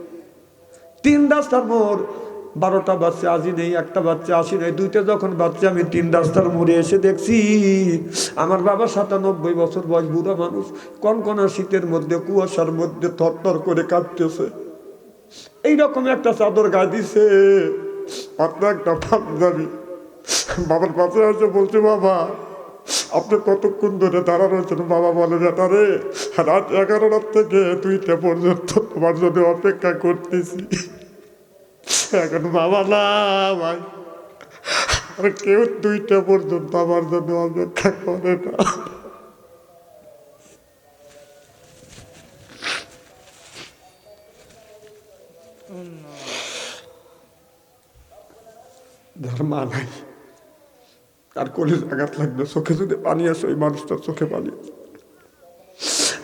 A: 3 রাস্তার মোড়, 12টা বাচ্চা আসি নেই, একটা বাচ্চা আসি নেই, 2টা যখন বাচ্চা, আমি 3 রাস্তার মোড়ে এসে দেখছি আমার বাবা 97 বছর বয়স, বুড়া মানুষ, কনকনা শীতের মধ্যে কুয়াশার মধ্যে থরথর করে কাঁপতেছে। এইরকম একটা চাদর গায়ে দিছে, আপনার একটা পাঞ্জাবি। বাবার পাশে আসে, বলছে, বাবা আপনি কতক্ষণ ধরে দাঁড়া রয়েছেন? বাবা বলে, বেটা রে রাত 11টার থেকে 2টা পর্যন্ত তোমার জন্য অপেক্ষা করতেছি। এখন বাবা না ভাই, আর কেউ 2টা পর্যন্ত আমার জন্য অপেক্ষা করে না। যার মা নাই তার কলির আঘাত লাগবে, চোখে যদি পানি আসে ওই মানুষটার চোখে পানি আসে।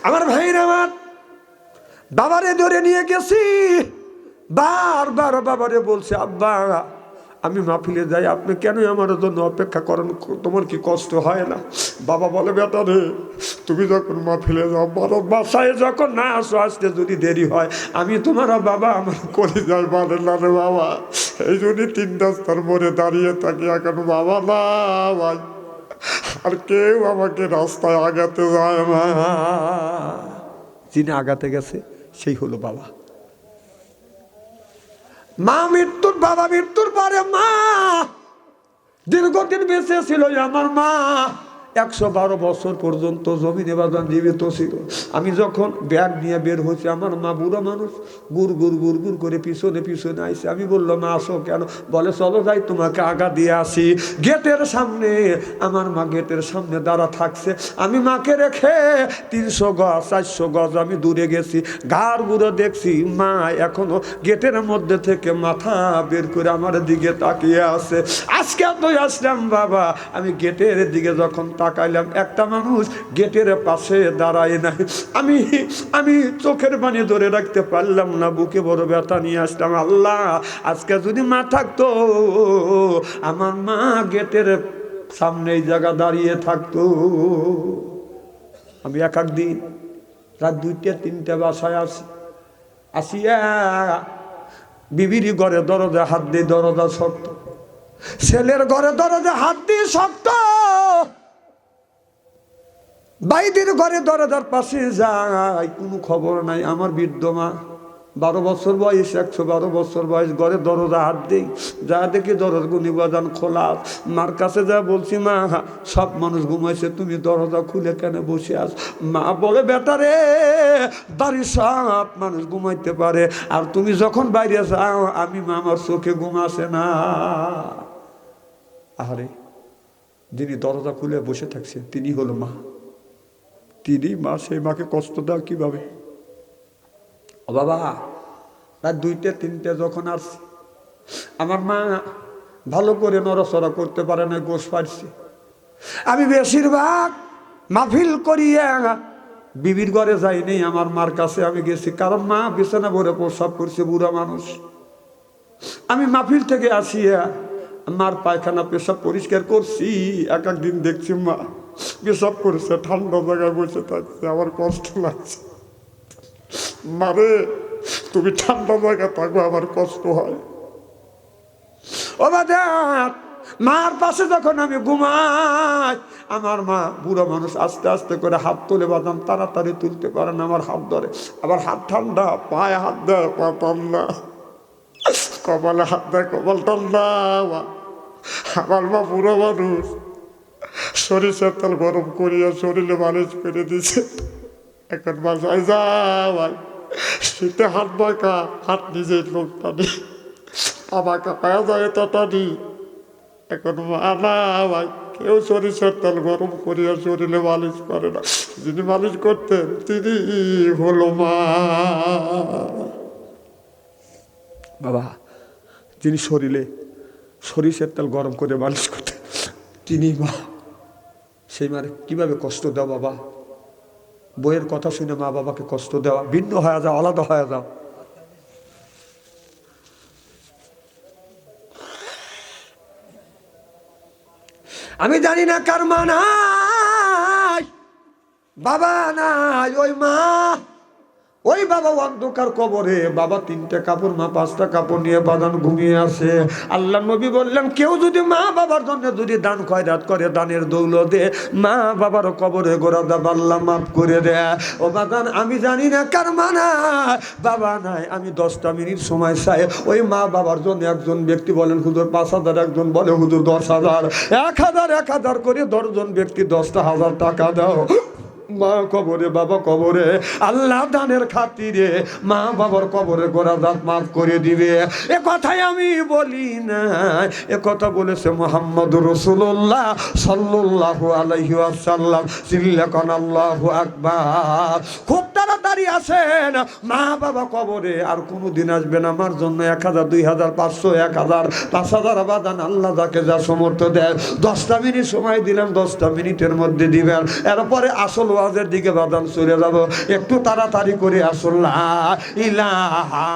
A: আমার ভাইরা আমার, বাবারে ধরে নিয়ে গেছি, বারবার বাবারে বলছে আব্বা আমি মাহফিলে যাই, আপনি কেন আমার জন্য অপেক্ষা করেন, তোমার কি কষ্ট হয় না? বাবা বলে বেটা রে, তুমি যখন মাহফিলে যাও বলো, বাসায় যখন না আসো, আসতে যদি দেরি হয় আমি তোমার বাবা আমার করে যাই বলে না রে বাবা, এই জন্যই 3 রাস্তার মোড়ে দাঁড়িয়ে থাকি এখন বাবা না ভাই, আর কেউ আমাকে রাস্তায় আগাতে যায় না। যিনি আগাতে গেছে সেই হলো বাবা। মা মৃত্যুর, বাবা মৃত্যুর পরে মা দীর্ঘদিন বেঁচে ছিল। আমার মা 112 বছর পর্যন্ত জমিনে বাজান জীবিত ছিল। আমি যখন ব্যাগ নিয়ে বের হয়েছি, আমার মা বুড়া মানুষ, গুড় গুড় গুড় গুড় করে পিছনে পিছনে আইসে। আমি বললাম মা আসো কেন? বলে চলো যাই তোমাকে আগা দিয়ে আসি। গেটের সামনে আমার মা গেটের সামনে দাঁড়া থাকছে, আমি মাকে রেখে 300 গজ 400 গজ আমি দূরে গেছি, ঘাড় বুড়ো দেখছি মা এখনো গেটের মধ্যে থেকে মাথা বের করে আমার দিকে তাকিয়ে আছে। আজকে তো আসলাম বাবা, আমি গেটের দিকে যখন তাকাইলাম একটা মানুষ গেটের পাশে দাঁড়ায় নাই। আমি চোখের পানি ধরে রাখতে পারলাম না, বুকে বড় ব্যথা নিয়ে আসলাম। আল্লাহ, আজকে যদি মা থাকতো, আমার মা গেটের সামনে এই জায়গা দাঁড়িয়ে থাকতো। আমি এক দিন রাত 2টা 3টা বাসায় আসিয়া বিবির ঘরে দরজা হাত দিয়ে, দরজা শক্ত, ছেলের ঘরে দরজা হাত দিয়ে শক্ত, বাইদের ঘরে দরজার পাশে যাই, কোনো খবর নাই। আমার বৃদ্ধ মা 12 বছর বয়স, 112 বছর বয়স, ঘরে দরজা হাত দিই, যা দেখি দরজাগুলি বাজান খোলা। মার কাছে যা বলছি মা সব মানুষ ঘুমাইছে, তুমি দরজা খুলে কেন বসে আস? মা বলে বেটা রে, বাড়ির সব মানুষ ঘুমাইতে পারে, আর তুমি যখন বাইরে যাও আমি মা আমার চোখে ঘুম আসে না। আরে যিনি দরজা খুলে বসে থাকছেন তিনি হলো মা, তিনি মা। সেই মাকে কষ্ট দাও কিভাবে? ও বাবা, রাত 2টা 3টে যখন আসছি, আমার মা ভালো করে নড়াচড়া করতে পারে না, গোশ পাড়ছে। আমি বেশিরভাগ মাহফিল করিয়া বিবির ঘরে যাইনি, আমার মার কাছে আমি গেছি, কারণ মা বিছানা ভরে প্রস্রাব করছে, বুড়া মানুষ। আমি মাহফিল থেকে আসিয়া মার পায়খানা পেশাব পরিষ্কার করছি। এক দিন দেখছি মা পেশাব করছে, ঠান্ডা জায়গায় বসে থাকছে, আমার কষ্ট লাগছে। মারে, তুমি ঠান্ডা জায়গায় থাকো, আমার কষ্ট হয়। ও বাজার, মার পাশে যখন আমি ঘুমাই, আমার মা বুড়ো মানুষ আস্তে আস্তে করে হাত তুলে, বাদাম তাড়াতাড়ি তুলতে পারে না, আমার হাত ধরে, আবার হাত ঠান্ডা, পায়ে হাত দেয়, পা ঠান্ডা, কপালে হাত দেয়, কপাল ঠান্ডা। আমার মা বুড়ো মানুষ, সরিষার তেল গরম করিয়া শরীরে মালিশ করে দিছে। এখন বাসায় যাওয়াই শীতে হাত বাঁকা, হাত নিজের লোক টানি, আমাকে পাওয়া যায় তো টানি। এখন মা না ভাই, কেউ সরিষার তেল গরম করিয়া শরীরে মালিশ করে না, যিনি মালিশ করতেন তিনি হলো মা। বাবা, যিনি শরীরে সরিষার তেল গরম করে মালিশ করতেন তিনি মা। সেই মারে কিভাবে কষ্ট দাও বাবা? বইয়ের কথা শুনে মা বাবাকে কষ্ট দেওয়া, ভিন্ন হয়ে যাও, আলাদা হয়ে যাও। আমি জানি না কার মা নাই, বাবা নাই, ওই মা, ওই বাবা অন্ধকার কবরে, বাবা 3টা কাপড়, মা 5টা কাপড় নিয়ে বাদান ঘুমিয়ে আসে। আল্লাহ নবী বললেন, কেউ যদি মা বাবার জন্য যদি দান খয়রাত করে, দানের দৌলতে মা বাবার কবরে গোড়া দা আল্লাহ মাফ করে দেয়। ও বাদান, আমি জানি না কার মা নাই, বাবা নাই, আমি 10টা মিনিট সময় চাই ওই মা বাবার জন্য। একজন ব্যক্তি বলেন হুজুর 5,000, একজন বলে হুজুর 10,000, 1,000 করে 10 জন ব্যক্তি 10,000 টাকা দাও। মা কবরে, বাবা কবরে, আল্লাহ দানের খাতিরে মা বাবার কবরে গোড়া দাঁত মাফ করে দিবে। এ কথাই আমি বলি না, এ কথা বলেছে মুহাম্মদ রাসূলুল্লাহ সাল্লাল্লাহু আলাইহি ওয়াসাল্লাম। চিল্লাকান আল্লাহু আকবার। খুব তাড়াতাড়ি আসেন, মা বাবা কবরে আর কোনো দিন আসবেন আমার জন্য 1000 2000 500 1000 5000 বাদান আল্লাহ যাকে যা সমর্থ দেয়। 10টা মিনিট সময় দিলাম, 10টা মিনিটের মধ্যে দিবেন, এরপরে আসল ওয়াজের দিকে বাদান চলে যাব। একটু তাড়াতাড়ি করে আসল লা ইলাহা